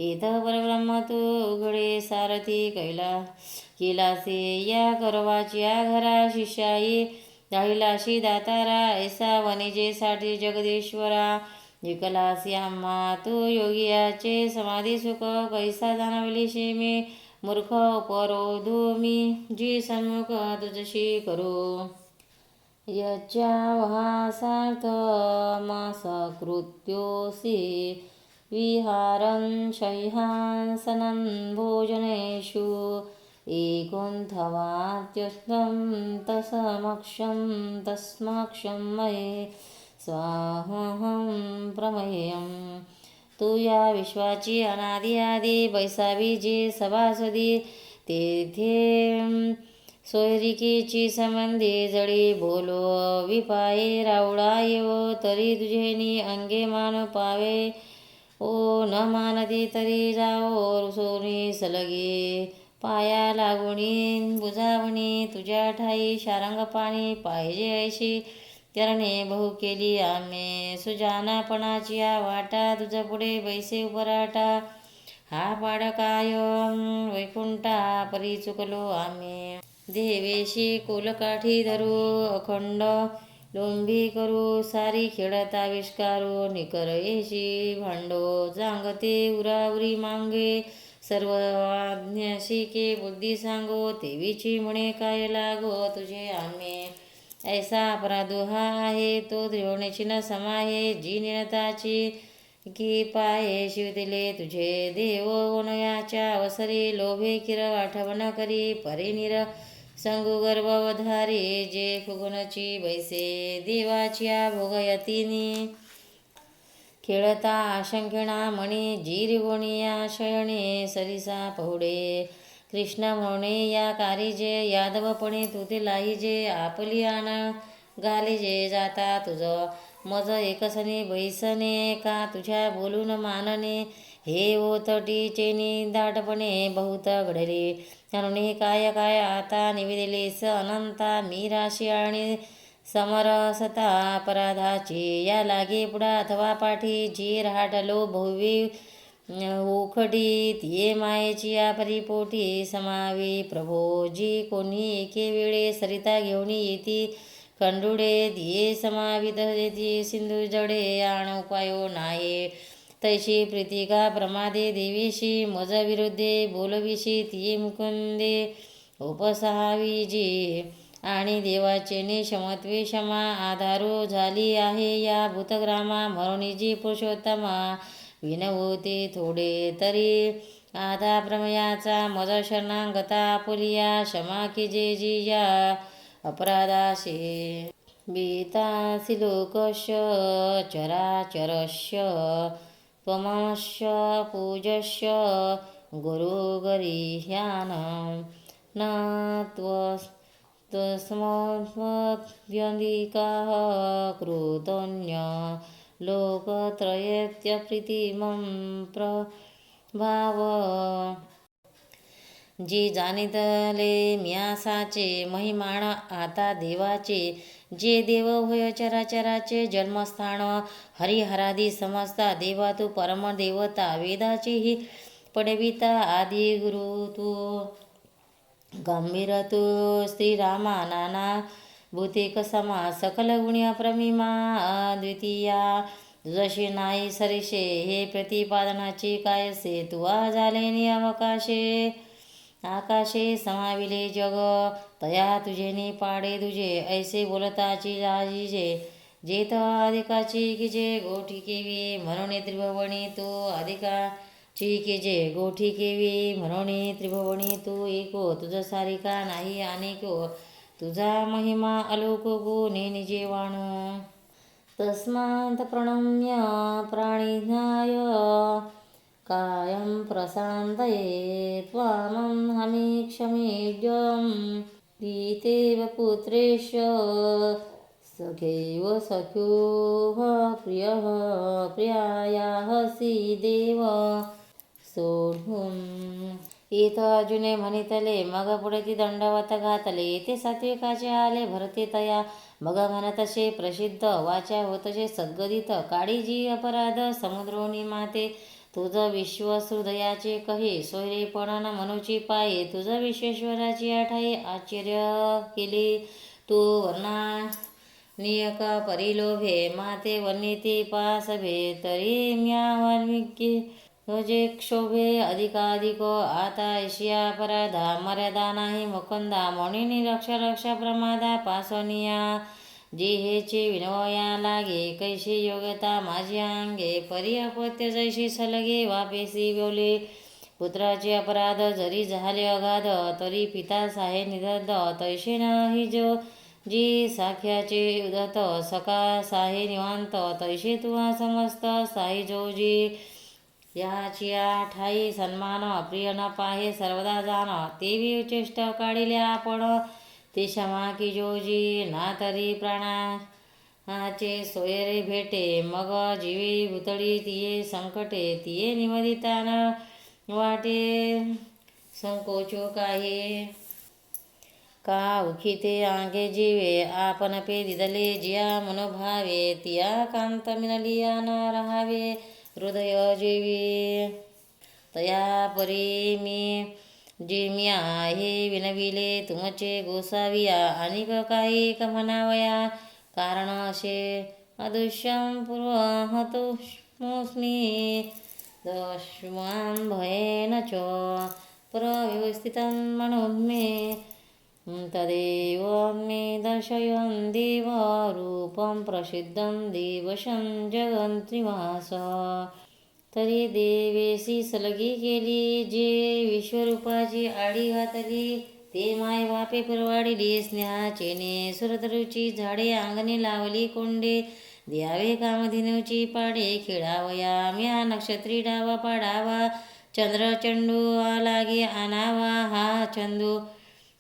इथ परब्रह्म तू उघडे सारथी कैलासे या करवाच्या घरा शिष्याई धाडिलाशी दातारा ऐसा वनिजेसाठी जगदीश्वरा विकलासी आम्हा तू योगियाचे समाधी सुख कैसा जाणवलीशी मी मूर्ख परोधू मी जी सन्मुख तुझशी करू यच्या वहासार्थ मासकृत्योसी विहारं शय्यासनं भोजनेषु एकोऽन्थवात्युष्णं तस्मक्षं मये स्वाहं प्रमेयं तू या विश्वाची अनादि आदी बैसावी जी सभासदी तेथे सोयरिकीची संबंधी जळी बोलो विपाये रावळा येवो तरी तुझेनी अंगे मान पावे ओ न मानती तरी जाओ सोनी सलगे पाया लागुणी बुजावणी तुझ्या ठाई शारंग पाणी पाहिजे ऐशी करणे बहु केली आम्ही सुजानापणाची वाटा तुझ पुढे बैसे उपराटा हा पाडकाय वैकुंठा परी चुकलो आम्ही देवेशी कोलकाठी धरू अखंड लोंभी करू सारी खेळता विष्कारू निकरयेशी भांडो जांगते उरावरी मांगे सर्व आज्ञा शिके बुद्धी सांगो तेवीची म्हणे काय लागो तुझे आम्ही ऐसा अपराधोहा आहे तो द्रोणेची न समाहे जी निनताची की पाये शिवदिले तुझे देव वनयाच्या अवसरी लोभे किर आठवण करी परिनिर संगु गर्भवधारी जे फुगुनची बैसे देवाच्या भोगयतीनी खेळता आशंकिणा मणी जिरिगोणिया शयणे सरिसा पहुडे कृष्ण म्हणणे या कारिजे यादवपणे तुते लाहिजे आपली आण घालिजे जाता तुझ मज एकसने बैसने का तुझ्या बोलून मानने हे ओतटी चेनी दाटपणे बहुत घडले म्हणून काय काय आता निवेदिलेस अनंता मी राशी आणि समरसता अपराधाची या लागे पुढा अथवा पाठी जी राहटलो भव्य उखडीत ये मायेची या परिपोटी समावी प्रभो जी कोणी एके वेळे सरिता घेऊन येती खंडुडे दिये समावित येती सिंधू जडे आण उपायो नाये तैशी प्रीतिका प्रमादे देवीशी मज विरुद्धे बोलविशी तिये मुकुंदे उपसहावी जी आणि देवाचे निशमत्वे क्षमा आधारो झाली आहे या भूतग्रामा मरुणीजी पुरुषोत्तमा विनवते थोडे तरी आधा प्रमयाचा मज शरणांगता पुलिया क्षमा की जे जी या अपराधाशे बीतासि लोकस्य चराचरस्य त्वमस्य पूजस्य गुरुगरीह्यान न तस्मद्व्यधिकाः कृतोऽन्य लोकत्रयेत्यप्रीतिमं प्रभाव जे जाणितले म्यासाचे महिमाण आता देवाचे जे देव होय चराचराचे जन्मस्थान हरिहरादी समजता देवा तू परमदेवता वेदाची ही पडविता आदि गुरु तू गंभीर तू श्रीरामा नाना भूतिक समा सकल गुण्या प्रमिमा द्वितीया जशी नाही सरिषे हे प्रतिपादनाची कायसे तुवा झाले अवकाशे आकाशे समाविले जग तया तुझे पाडे तुझे ऐसे बोलताची राजीजे जेत अधिकाची की जे गोठी केवी म्हणून त्रिभुवनी तू अधिकाची की जे गोठी केवी म्हणून त्रिभुवनी तू एको तुझ सारिका नाही अनेको तुझा महिमा अलोक गुणे निजे वाणू तस्मात् प्रणम्य प्राणिज्ञाय कायं प्रशान्तये त्वामं हमीक्षमीड्यं पीतेव पुत्रेश सखैव सख्यो प्रियः प्रियायाहसि देव सोढुम् इथ अर्जुने म्हणितले मग पुढे ती दंडवत घातले ते सात्विकाचे आले भरते तया मग म्हणतसे प्रसिद्ध वाचा होतसे सद्गदित काळीजी अपराध समुद्रोनी माते तुझ विश्व हृदयाचे कहे सोयरेपणा न मनुची पाये तुझ विश्वेश्वराची आठाई आश्चर्य केले तू वर्णा नियक परिलोभे माते वर्णिती पासभे तरी म्या वाल्मिकी तुझे क्षोभे अधिकाधिक आता ऐशिया अपराधा मर्यादा नाही मुकुंदा म्हणून रक्षा रक्षा प्रमादा पासनिया जे हेचे विनवया लागे कैशी योग्यता माझी अंगे परी अपत्य जैशी सलगे वापेसी बोले पुत्राचे अपराध जरी झाले अगाध तरी पिता साहे निदत्त तैसे नाही जो जी साख्याचे उदत सका साहे निवांत तैसे तुहा समस्त साई जोजी याची ठाई सन्मान प्रिय न पाहे सर्वदा जाण तेवी उच्चिष्ट काढिले आपण ते क्षमा की जोजी ना तरी प्राणाचे सोयरे भेटे मग जीवी भुतळी तिये संकटे तिये निमदिता न वाटे संकोचो काही का उखिते आंगे जीवे आपण पे दिदले जिया मनोभावे तिया कांत मिनलिया न राहावे हृदय जीवी तया परी मी जे म्या हे विनविले तुमचे गोसाविया अनिक काही म्हणावया कारण असे अदृश्यम पूर्वहतोस्मी दश्वान भयेन च प्रव्यवस्थितं म्हणून मे तदेव मे दर्शयन् देव रूपं प्रसिद्धं देवशं जगन्त्रिमास तरी देवेसी सलगी केली जे विश्वरूपाची आडी घातली ते माय बापे परवाडिली स्नेहाचेने सुरतरुची झाडे अंगणे लावली कोंडे द्यावे कामधिनूची पाडे खेळावया म्या नक्षत्री डावा पाडावा चंद्र चंडू लागे आणावा हा चंदू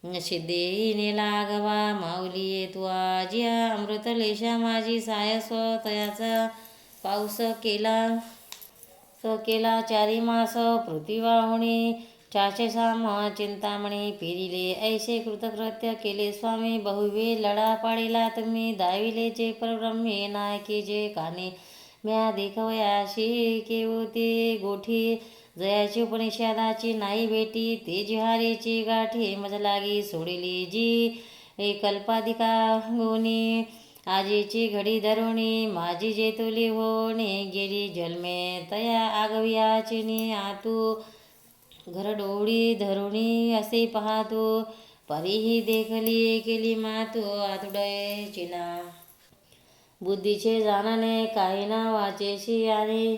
सिद्धेने लागवा माऊली तुआ जिया अमृत लेशा माझी सायस्व तयाचा पाऊस केला चारी मास पृथ्वीवाहुणी चाचे साम चिंतामणी फिरिले ऐसे कृतकृत्य केले स्वामी बहुवे लढा पाडिला तुम्ही दाविले जे परब्रह्मे नायके जे काने म्या देखवयाशी केवती गोठी जयाची उपनिषदाची नाही भेटी ते जिहारीची गाठी मजलागी सोडिली जी कल्पाधिका गुणी आजीची घडी धरुणी माझी जेतुली होणे गेली जन्मे तया आगव्याचिनी आतू घर डोळी धरुणी असे पाहतो परीही देखली केली मातू आतुडे चिना बुद्धीचे जाणणे काही ना वाचेशी आणि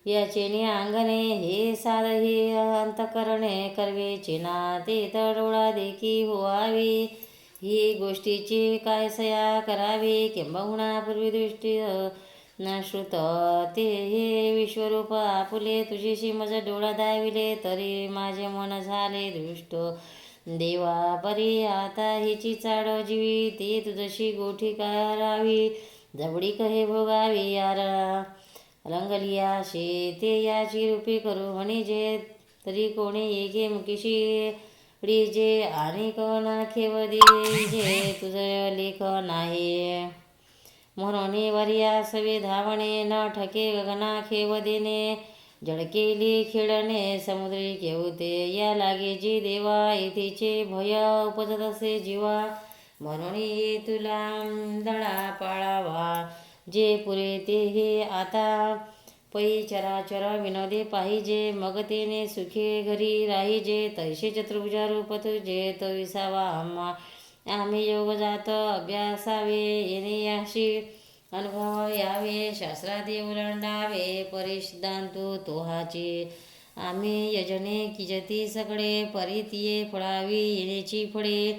याचेने अंगणे हे साधही अंतकरणे करवे चिना ते तर डोळा देखी होवावी ही गोष्टीची काय सया करावी किंबहुना पूर्वी दृष्टी न श्रुत ते हे विश्वरूप आपुले तुझीशी मज डोळा दाविले तरी माझे मन झाले दृष्ट देवा परी आता हिची चाड जीवी ते तुझशी गोठी करावी जवळी कहे भोगावी यारा रंगलिया शे ते याची रूपी करू म्हणी जे तरी कोणी एके मुकीशी जे आणि कोण खेवदी जे तुझं लेख नाही म्हणून वरिया सवे धावणे न ठके गगना खेव देणे जळकेली खेळणे समुद्री केवते या लागे जी देवा येथेचे भय उपजत असे जीवा म्हणून ये तुला दळा पाळावा जे पुरे ते हे आता पै चराचर विनोदे पाहिजे मग तेने सुखे घरी राहिजे तैसे चतुर्भुजा रूप तुझे तो विसावा आम्ही योग जात अभ्यासावे येणे याशी अनुभव यावे शास्त्रादी उलंडावे परिसिद्धांतु तोहाचे आम्ही यजने किजती सगळे परितिये फळावी येण्याची फळे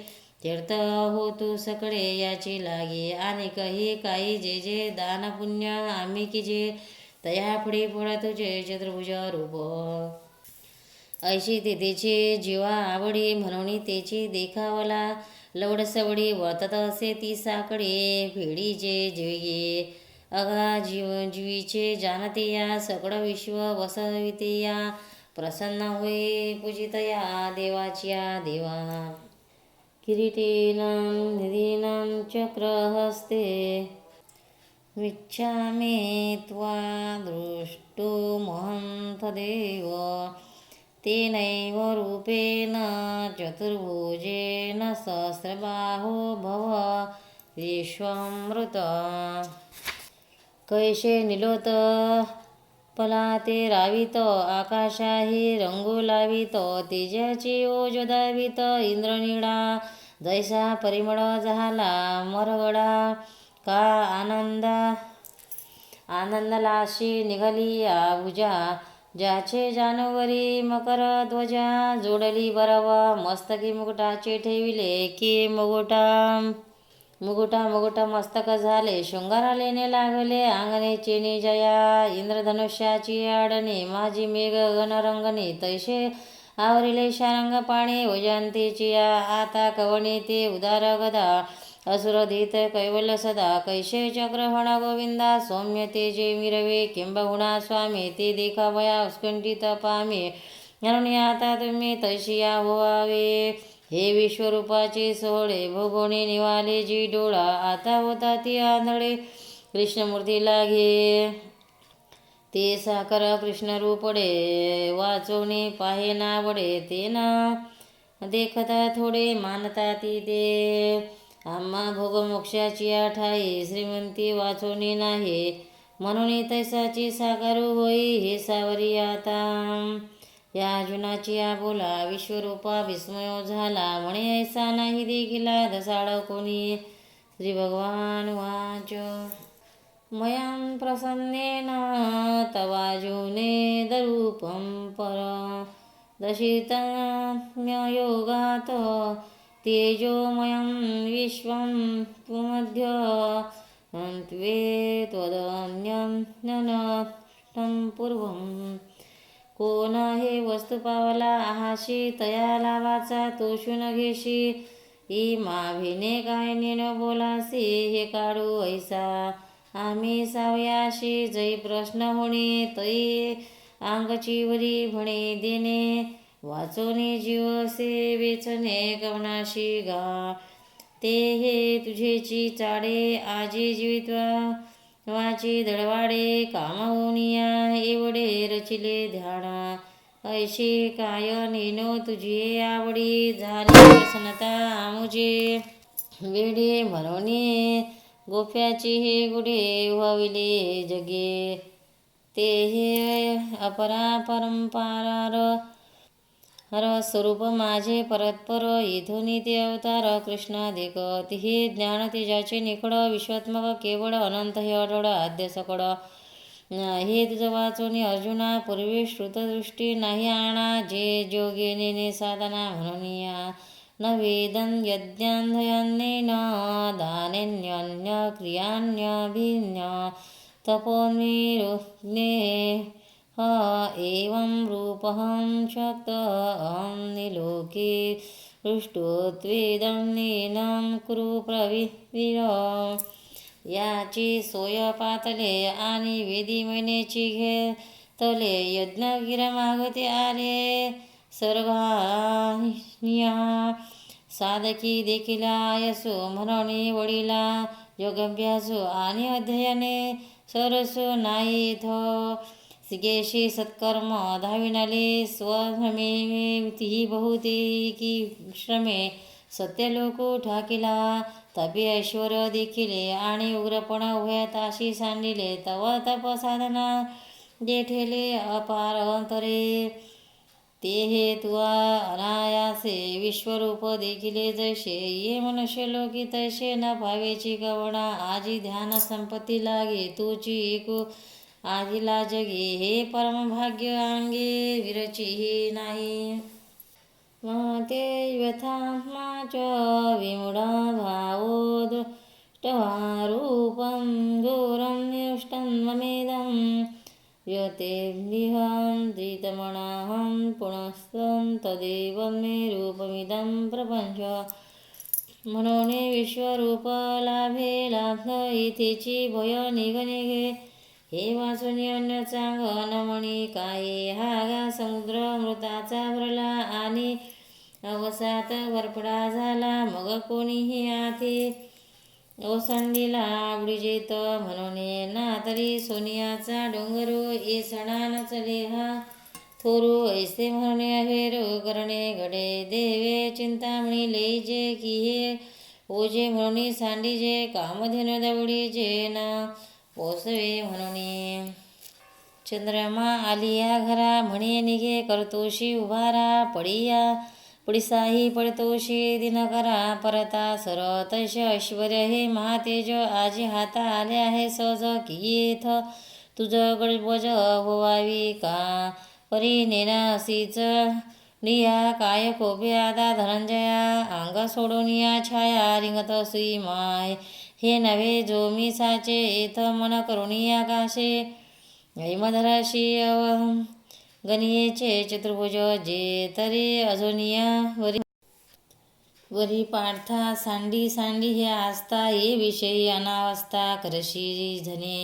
तीर्थ होतू सकळे याची लागे आणि काही जे जे दान पुण्य आम्ही की जे तया पुढे फळ तुझे चतुर्भुज रूप ऐशी तिथेची जीवा आवडी म्हणून तेची देखावला लवड सवडी वर्तत असे ती साकडे फेडीचे जीवे अघा जीवीचे जाणते या सकळ विश्व वसविते या प्रसन्न होई पूजितया देवाच्या देवा किरीटेनं निधीनं चक्रहस्ते विच्छामि त्वा द्रष्टुमहंतदेव तेनैव रूपेण चतुर्भुजेन सहस्रबाहो भव विश्वामृत कैसे निलोत पलाते रावित आकाशाही रंगू लावित तेजाची ओज दावित इंद्रनिळा जैसा परिमळ झाला मरगडा का आनंदलाशी निघाली आभुजा ज्याचे जानवरी मकर ध्वजा जोडली बरवा मस्तकी मुकुटाचे ठेविले की मुकुटा मस्तक झाले शृंगारा लेणे लागले अंगणे चेनी जया इंद्रधनुष्याची आडणे माझी मेघ गणरंगणे तैसे आवरिले शारंग पाणी वजंतीची आता कवणी ते उदार गदा असुरधित कैवल्य सदा कैसे चक्रहण गोविंदा सौम्य ते जे मिरवे किंबहुना स्वामी ते देखावया उत्कंठित पामे म्हणून आता तुम्ही तैशिया होवावे हे विश्वरूपाचे सोहळे भोगोणे निवाले जी डोळा आता होता ती आंधळे कृष्णमूर्ती लागे ते साकर कृष्ण रूपडे वाचवणे पाहे नावडे ते ना देखता थोडे मानता ती ते आम्हा भोगमोक्षाची ठाई श्रीमंती वाचवणे नाही म्हणून तैसाची साकारू होई हे सावरी आता या अर्जुनाची बोला विश्वरूपा विस्मयो झाला म्हणे ऐसा नाही देखिला दसाड कोणी श्री भगवान वाच मयं प्रसन्नेन तवाजुने दरूपं पर दशितम्ययोगात तेजोमयं विश्वं पुमध्य त्वे त्वदन्यं ननतं पूर्वं कोण हे वस्तू पावला आहाशी तया लावाचा तोषून घेशी ई माभिने काय नेन बोलासी हे काढू ऐसा आम्ही सावयाशी जै प्रश्न होणे तै अंगची वरी म्हणे देणे वाचोने जीव से वेचणे कवनाशी गा ते हे तुझेची चाडे आजी जीवित्वा वाची दळवाडे कामहोनिया एवढे रचिले ध्याना ऐशी काय नेनो तुझी आवडी झाली प्रसन्नता आमुजे वेडे म्हणून गोफ्याची हे गुढे व्हाविले जगे ते हे अपरा परंपारार हर स्वरूप माझे परत्पर इथून ते अवतार कृष्णाधिक हे ज्ञान तेजाचे निकड विश्वात्मक केवळ अनंत हे अडळ आद्य सकड हे तुझ वाचोनी अर्जुना पूर्वी श्रुतदृष्टी नाही आणा जे जोगेने साधना म्हणून या न वेदन यज्ञान्धयन्नेन दानेन्यन्य क्रियान्यभिन्य तपोनिरुज्ञे एवं रूपहं शक्तहं निलोके दृष्टोत्वेदन्येनं कुरु प्रविवीर. याची सोय पातले आणि वेदी महिन्याची घे तले यज्ञगिर मागते आले सर्गानिया. साधकी देखील यसो म्हणणे वडीला योगाभ्यासो आणि अध्ययने सरसो नाहीथ. सिगेशी सत्कर्म धाविनाले स्वश्रमे ती बहुते की श्रमे सत्यलोक ठाकिला. तपे ऐश्वर देखिले आणि उग्रपणा उभ्यात अशी सांडिले तव तप साधना जेठेले अपार अंतरे. ते हे तुआ अनायासे विश्वरूप देखिले जैसे ये मनुष्य लोकी तैसे न भावेची गवणा. आजी ध्यान संपत्ती लागे तुची एकू आदिला जगे हे परमभाग्य अंगे विरचीही नाही. महते व्यथात्मा च विमूढा भावो दृष्ट्वा रूपं घोरं निष्टं ममेदं. यतेऽहं पुनस्तं तदेव मे रूपमिदं प्रपंच. म्हणून विश्वरूप लाभे लाभ इथेची भय निघे. हे वाचून अन्य चांग नमणी काये हा गा समुद्र मृताचा भरला आणि अवसात वरपडा झाला. मग कोणीही आथे ओसंडीला आवडीजेत म्हणून ना तरी सोनियाचा डोंगरो ए सणा नचले हा थोरू. ऐसे म्हणणे अहेरो करणे घडे देवे चिंतामणी लेजे की हे ओजे म्हणून सांडीजे कामधेनु दवडीजे ना पोसवे म्हणून. चंद्रमा आलिया घरा म्हणे निघे करतोशी उभारा पडिसाही पडतोशी दिनकरा परता सर. तैसे ऐश्वर हे महातेज आजी हाता आले आहे सहज की येथ तुझ गडबज होवावी का. परी नेनासीच निया काय कोपे आदा धनंजया अंग सोडून या छाया रिंगत सुई माय. हे नव्हे जो मी साचे येथ मन करुणी आकाशे ऐमधराशी गणियेचे चतुर्भुज जे तरी अजोनिया वरी पार्था सांडी सांडी हे आस्था ये विषयी अनावस्था करशी झने.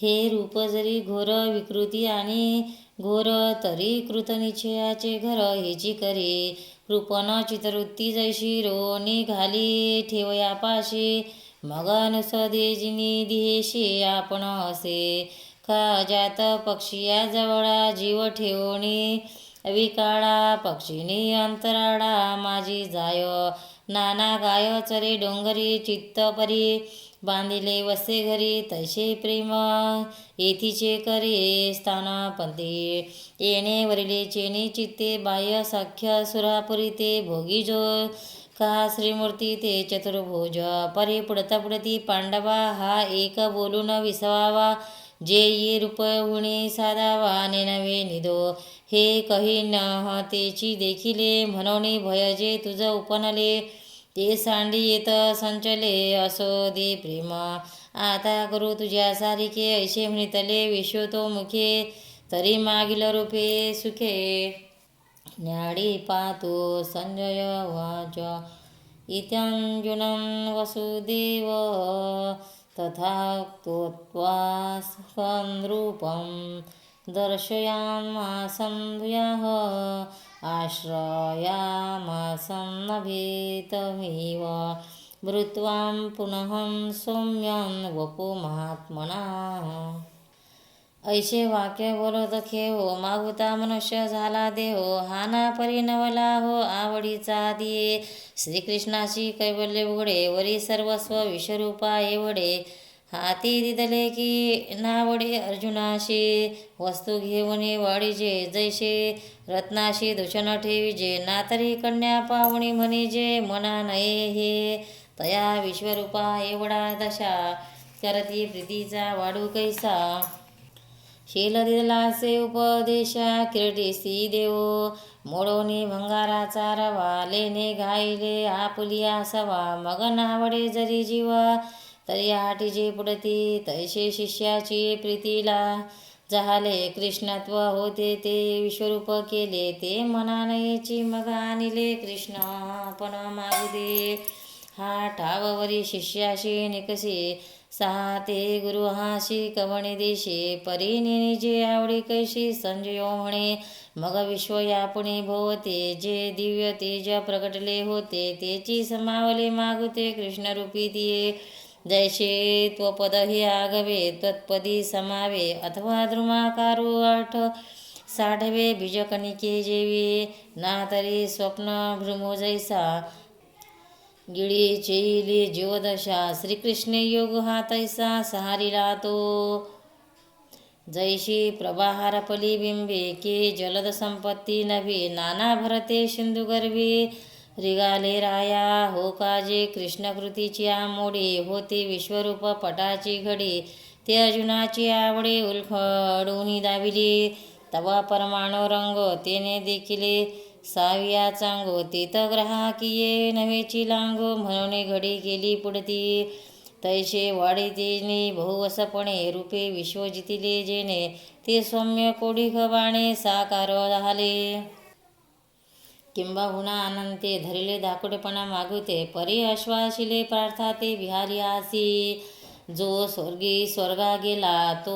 हे रूप जरी घोर विकृती आणि घोर तरी कृतनिश्चयाचे घर हेची करे. कृपण चितवृत्ती जैशी रो निघाली ठेवयापाशी मग नुसदेजिनी दिहेशी आपण असे. का अजात पक्षिया जवळा जीव ठेवणी विकाळा पक्षिणी अंतराळा माझी जाय. नाना गाय चरे डोंगरी चित्त परी बांधिले वसे घरी तैसे प्रेम येथीचे करे स्थान पंथे. येणे वरिले चेनी चित्ते बाह्य सख्य सुरापुरी ते भोगी जो का श्रीमूर्ती ते चतुर्भुज. परी पुढता पुढती पांडवा हा एक बोलून विसवावा. जे ये रूप हुणी साधावा नेनवे निदो. हे कही न तेची देखिले म्हणून भय जे तुझ उपनले. ते सांडी येत संचले असो दे प्रेम. आता करू तुझ्या सारिके ऐसे म्हणितले विश्व तो मुखे. तरी मागील रूपे सुखे न्याडी पातो संजय वाच. इत्यांजुनं वसुदेव तथा उक्त्वा रूपं दर्शयामासं भूयः. आश्रयामासं नभेतमेव मृत्वां पुनः सौम्यं वपुमात्मना. ऐसे वाक्य बोलत खेहो मागुता मनुष्य झाला देहो. हाना परिणवला हो आवडीचा दिये. श्रीकृष्णाशी कैवल्य उघडे वरी सर्वस्व विश्वरूपा एवढे. हाती दिदले की नावडे अर्जुनाशी वस्तू घेऊन वाढीजे जैसे रत्नाशी दूषण ठेविजे. ना तरी कन्या पाहुणी म्हणिजे मना नये हे. तया विश्वरूपा एवढा दशा करती प्रीतीचा वाढू कैसा. शील दिदलासे उपदेशा किरटीसी देवो. मोडोनी भंगाराचा रवा लेने घाईले आपुलिया सवा. मग नावडे जरी जीवा तरी आठी जे पुढती तैसे शिष्याची प्रीतीला झाले कृष्णत्व होते ते विश्वरूप केले ते मनानयेची मग आणले कृष्ण पण मागू दे हा ठाववरी शिष्याशी निकसी सहा ते गुरु हाशी कवणे देशे परीने जे आवडी कैशी संजयो म्हणे मग विश्व यापुणे भोवते जे दिव्य तेज प्रगटले होते तेची समावले मागुते कृष्णरूपी दिये जैसे त्वपद हे आगवे त्वत्पदी समावे अथवा द्रुमाकारो आठ साढवे बीजकणिके जेवी ना तरी स्वप्न भ्रमो जैसा गिळी चेली जीवदशा श्रीकृष्ण योग हा तैसा सहारिला तो जैशी प्रभाहार बिंबे के जलद संपत्ती नभी नाना भरते सिंधुगर्भी रिगाले राया हो काजे कृष्णकृतीची आमोडी होते विश्वरूप पटाची घडी ते अर्जुनाची आवडे उलखडून दाविली तवा परमाणु रंग तेने देखिले साविया चांगो तीत ग्राहकिये नव्हेची लांगो म्हणून घडी गेली पुढती तैसे वाढी तेजनी बहुवसपणे रूपे विश्व जितिले जेणे ते सौम्य कोडी खबाणे साकार झाले किंबहुना अनंते धरिले दाकुडेपणा मागुते परी अश्वाशिले प्रार्था ते विहारी आसी जो स्वर्गा गेला तो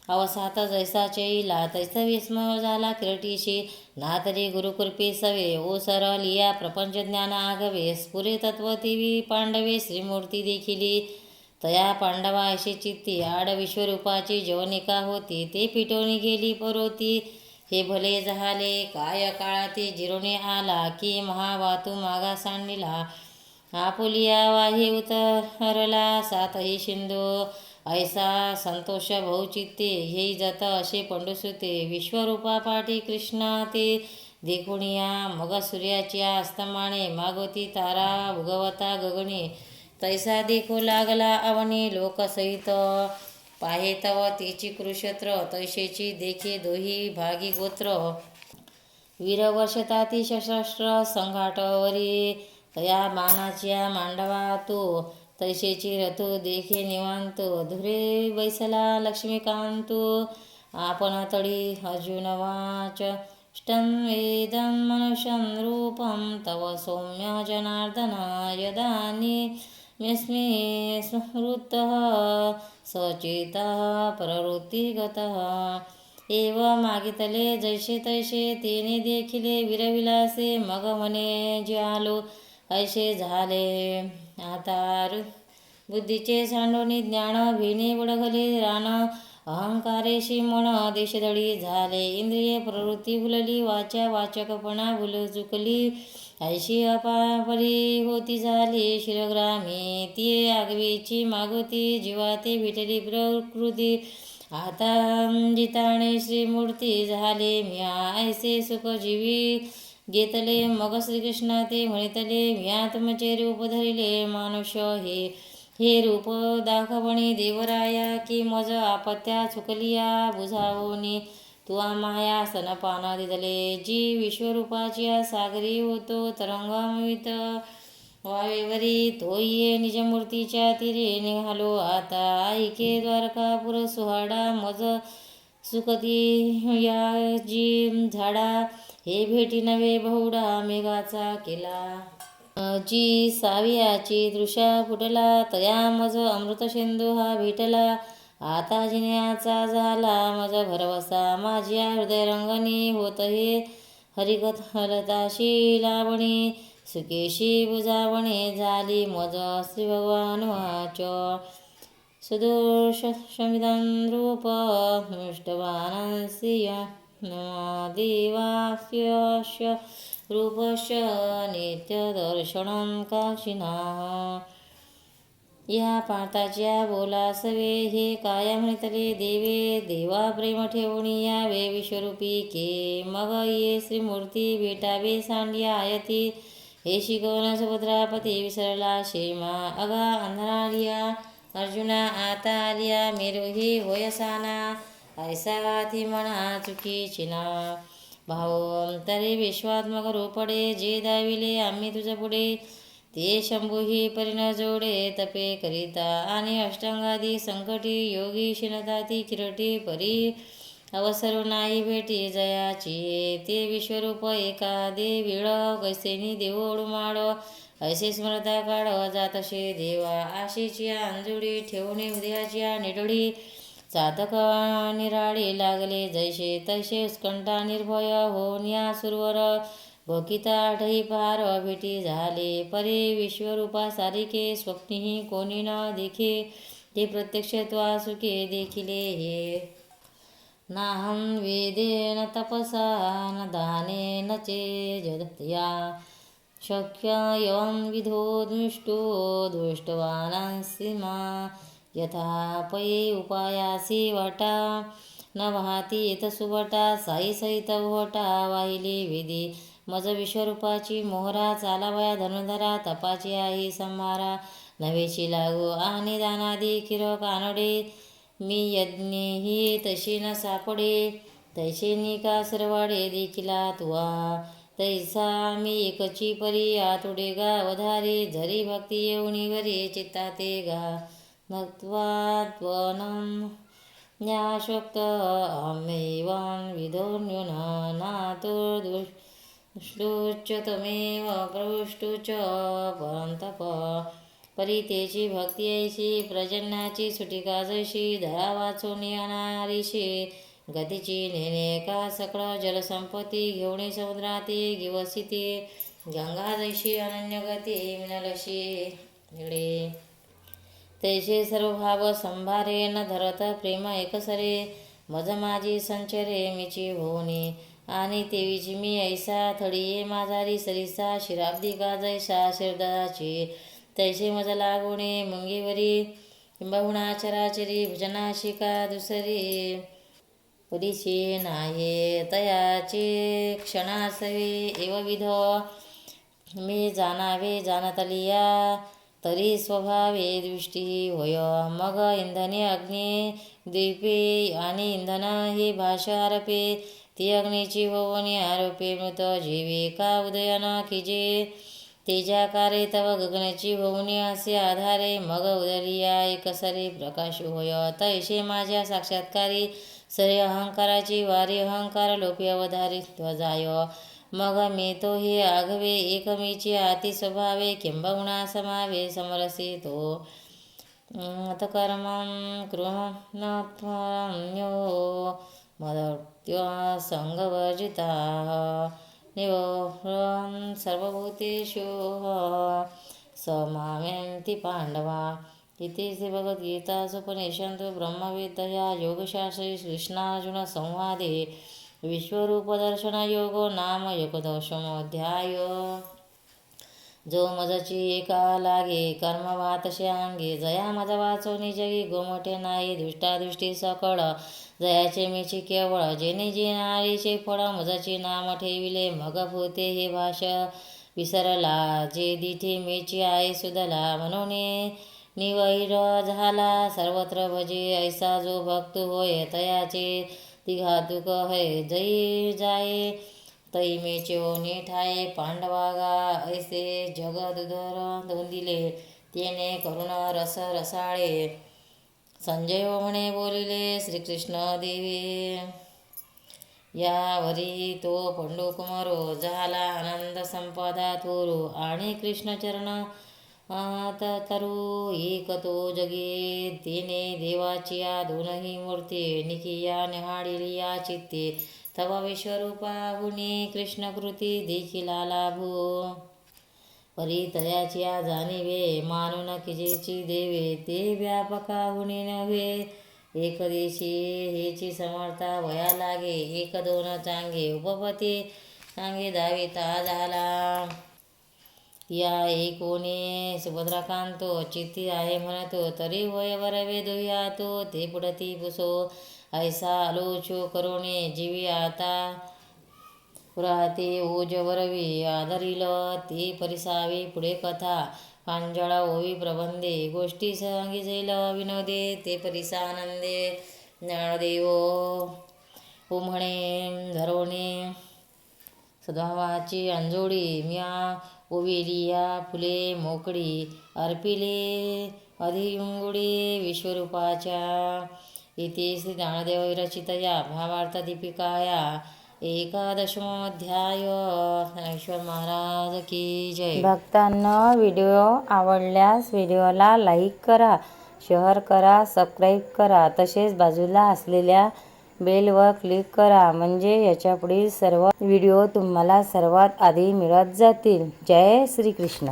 अवसात जैसा चैला तैसा विस्मय झाला किरटीशी ना तरी गुरुकृपे सवे ओसर लिया प्रपंच ज्ञान आगवे स्फुरे तत्व तिवी पांडवे श्रीमूर्ती देखिली तया पांडवा अशी चित्ती आड विश्वरूपाची जवनिका होती ते पिटवणी गेली परोती हे भले झाले काय काळाती जिरोने आला की महावातू मागा सांडिला आपुलिया वाही उतरला सातही सिंधू ऐसा संतोष बहुचित्ते हे जत असे पंडुसुते विश्वरूपा पाठी कृष्णा ते देखुनिया मग सूर्याची अस्तमाने मागोती तारा उगवता गगने तैसा देखू लागला अवनी लोकसहित पाहे तव तिची कुरुक्षेत्र तैसेची देखे दोही भागी गोत्र वीरवर्षताती सशस्त्र संघाटवरी तया मानाच्या मांडवा तो तैसेची रथो देखे निवांतो धुरे बैसला लक्ष्मीकांतो आपण तडी अर्जुन वाच वेदं मनुष्यं रूपं तव सौम्य जनार्दन यदान्यस्मि स्मृतः सचेतः प्रवृत्तिगतः एव मागितले जैसे तैसे तेने देखिले वीरविलासे मग म्हणे ज्यालो ऐसे झाले आता बुद्धीचे सांडोनी ज्ञान भिने बुडगले रान अहंकारेशी मन देशदळी झाले इंद्रिये प्रवृत्ती भुलली वाचा वाचकपणा भुल चुकली ऐशी अपापरी होती झाली शिरग्रामी ती आगवीची मागोती जीवा ते विटली प्रकृती आता जिताणे श्रीमूर्ती झाले म्या ऐसे सुख जीवी घेतले मग श्रीकृष्ण ते म्हणितले म्या तुमचे रूप धरिले मानुष्य हे रूप दाखवणे देवराया की मज आपत्या चुकलिया बुझावोनी तुआ माया स्तनपान दिदले जी विश्वरूपाची सागरी होतो तरंगामवित वावेवरी तोये निजमूर्तीच्या तीरे निघालो आता ऐके द्वारकापुर सुहाडा मज सुकती या जी झाडा हे भेटी नवे बहुडा मेघाचा केला जी सावियाची दृश्या फुटला तया मज अमृत सिंधू हा भेटला आता जिन्याचा झाला मज भरवसा माझ्या हृदयरंगणी होत हे हरिकथ हलताशी लावणी सुकेशी बुजावणे झाली मज श्री भगवान वाच सुदूषमिदं रूप दृष्टवानस्य देवास्य रूपस्य नित्यदर्शनं काक्षिणा या पार्थाच्या बोलासवे हे काय म्हणतले देवे देवा प्रेम ठेवून यावे विश्वरूपी के मग ये श्रीमूर्ती भेटावे सांड्या आयती हे शिकवण सुभद्रापती विसरला शेमा अगा अंधरालिया अर्जुना आता आलिया मेरोही होयसाना ऐसा ती म्हणा चुकीचिना भाऊ तरी विश्वात्मक रूपडे जे दाविले आम्ही तुझ्या पुढे ते शंभूही परिण जोडे तपे करिता आणि अष्टांगादी संकटी योगी शिनताती किरटी परी अवसर नाही भेटी जयाची ते विश्वरूप एका देवीळ कैसेनी देवोळू माड ऐसे स्मरता काढ जातशे देवा आशीची अंजुडी ठेवणे उदयाची निडळी चातक निराळी लागले जैसे तैसे स्कंठा निर्भय होऊन या सुरवर भोकिता आठही पार भेटी झाले परे विश्वरूपा सारिके स्वप्नीही कोणी न देखे ते प्रत्यक्ष त्वासुके देखिले हे नाहं वेदेन तपसा न दानेन चेजदया शक्य एवं विधो दुष्टो दुष्टवानांसि मा यथा पै उपायासी वाटा न वाहती येत सुवटा साई सहित वटा वाहिली वेदी मज विश्वरूपाची मोहरा चालावया धनुधरा तपाची आई संहारा नवेची लागू आणि दानादी किर कानडे मी यज्ञेही तशी न सापडे तैसे निका सरवाडे देखिला तुवा तैसा मी एकची परी आतुडे गा वधारी झरी भक्ती येऊनी वरी चित्ताते गा भक्त्वात्वनं न्याशक्त अहमेवं विधोन्युन नातुर्दुष्टुच तमेव प्रविष्टुच परंतप परितेची भक्ती ऐशी प्रजन्याची सुटिका जैशी दया वाचून अनारीशी गतीची नेणे का सकळ जलसंपत्ती घेऊन समुद्राती गिवसिती गंगा जैशी अनन्य गती मिनलशी निळे तैसे सर्व भाव संभारे न धरत प्रेम एकसरे मज माझी संचरे मिची भोवनी आणि तेवीची मी ऐसा थडिये माझारी सरिसा शिराब्दी का जैसा शिरदाची तैसे मज लागुणे मंगेवरी किंबहुना चराचरी भुजनाशिका दुसरी परीशी नाहे तयाचे क्षणासवे एवविध मी जाणावे जाणतलिया तरी स्वभावे दृष्टी होय मग इंधने अग्नी द्वीपे आणि इंधन हे भाषा आरोपे ती अग्नीची होवनी आरोपे मृत जीवे का उदयन किजे तेजाकारे तव गगनाची होवनी असे आधारे मग उदलिया एकसरे प्रकाश होय तैसे माझ्या साक्षात्कारी सरे अहंकाराची वारी अहंकार लोपी अवधारी ध्वजाय मग मी तो हे आघवे एकमीची आती स्वभावे किंबहुना समावे समरसे तो कर्मं कृणत्वन्यो मदत्य संगवर्जिता निवहं सर्वभूतेषु समामेन्ति पांडवा इति श्री भगवद्गीतासुपनिषदु ब्रह्मविद्या योगशास्त्रे कृष्णार्जुन संवादे विश्वरूपदर्शनयोगो नाम एकदशमोऽध्याय जो मजची एका लागे कर्मवातशे अंगे जया मज वाचोनी जगी गोमटे नाही दृष्टादृष्टी सकळ जयाचे मीची केवळ जेने जे नारीचे फळ मजची नाम ठेविले मग होते हे भाष विसरला जे दिठे मीची आई सुदला म्हणून निवैर झाला सर्वत्र भजे ऐसा जो भक्त होय तयाचे तिघातुक है जई जाये तै मेचो ठाये पांडवागा ऐसे जगदुधर दोंदिले तेने करुण रस रसाळे संजय म्हणे बोलिले श्रीकृष्ण देवी यावरी तो पंडू कुमारो झाला आनंद संपदा थोरू आणि कृष्णचरण तरू एक तो जगे तिने देवाची या दोनही मूर्ती निकिया निहाळिलिया चित्ते तव विश्वरूपा गुणी कृष्णकृती देखिला लाभो परितयाची या जाणीवे मानून किजेची देवे ते व्यापका गुणी नव्हे एक देशी हेची समर्था वया लागे एक दोन चांगे उपपती चांगे दाविता झाला या एकोणी सुभद्राकांतो चित्ती आहे म्हणतो तरी वय वरवे दुह्या तो ते पुढती पुसो ऐसा आलोचो करोणे जीवी आता पुराते ओज वरवी आदरिल ते परिसावे पुढे कथा पांजळा ओवी प्रबंधे गोष्टी सांगी जैल विनोदे ते परिसानंदे ज्ञानदेव उम्हणे धरोणे सद्भावाची अंजोडी म्या ओविलिया फुले मोकळी अर्पिले अधियुंगुडी विश्वरूपाच्या. इति श्री ज्ञानदेव विरचित या भावार्थ दीपिकाया 11मोऽध्याय. ज्ञानेश्वर महाराज की जय. भक्तांनो, व्हिडिओ आवडल्यास व्हिडिओला लाईक करा, शेअर करा, सबस्क्राईब करा. तसेच बाजूला असलेल्या बेलवर क्लिक करा, म्हणजे याच्या पुढील सर्व व्हिडिओ तुम्हाला सर्वात आधी मिळत जातील. जय श्री कृष्ण.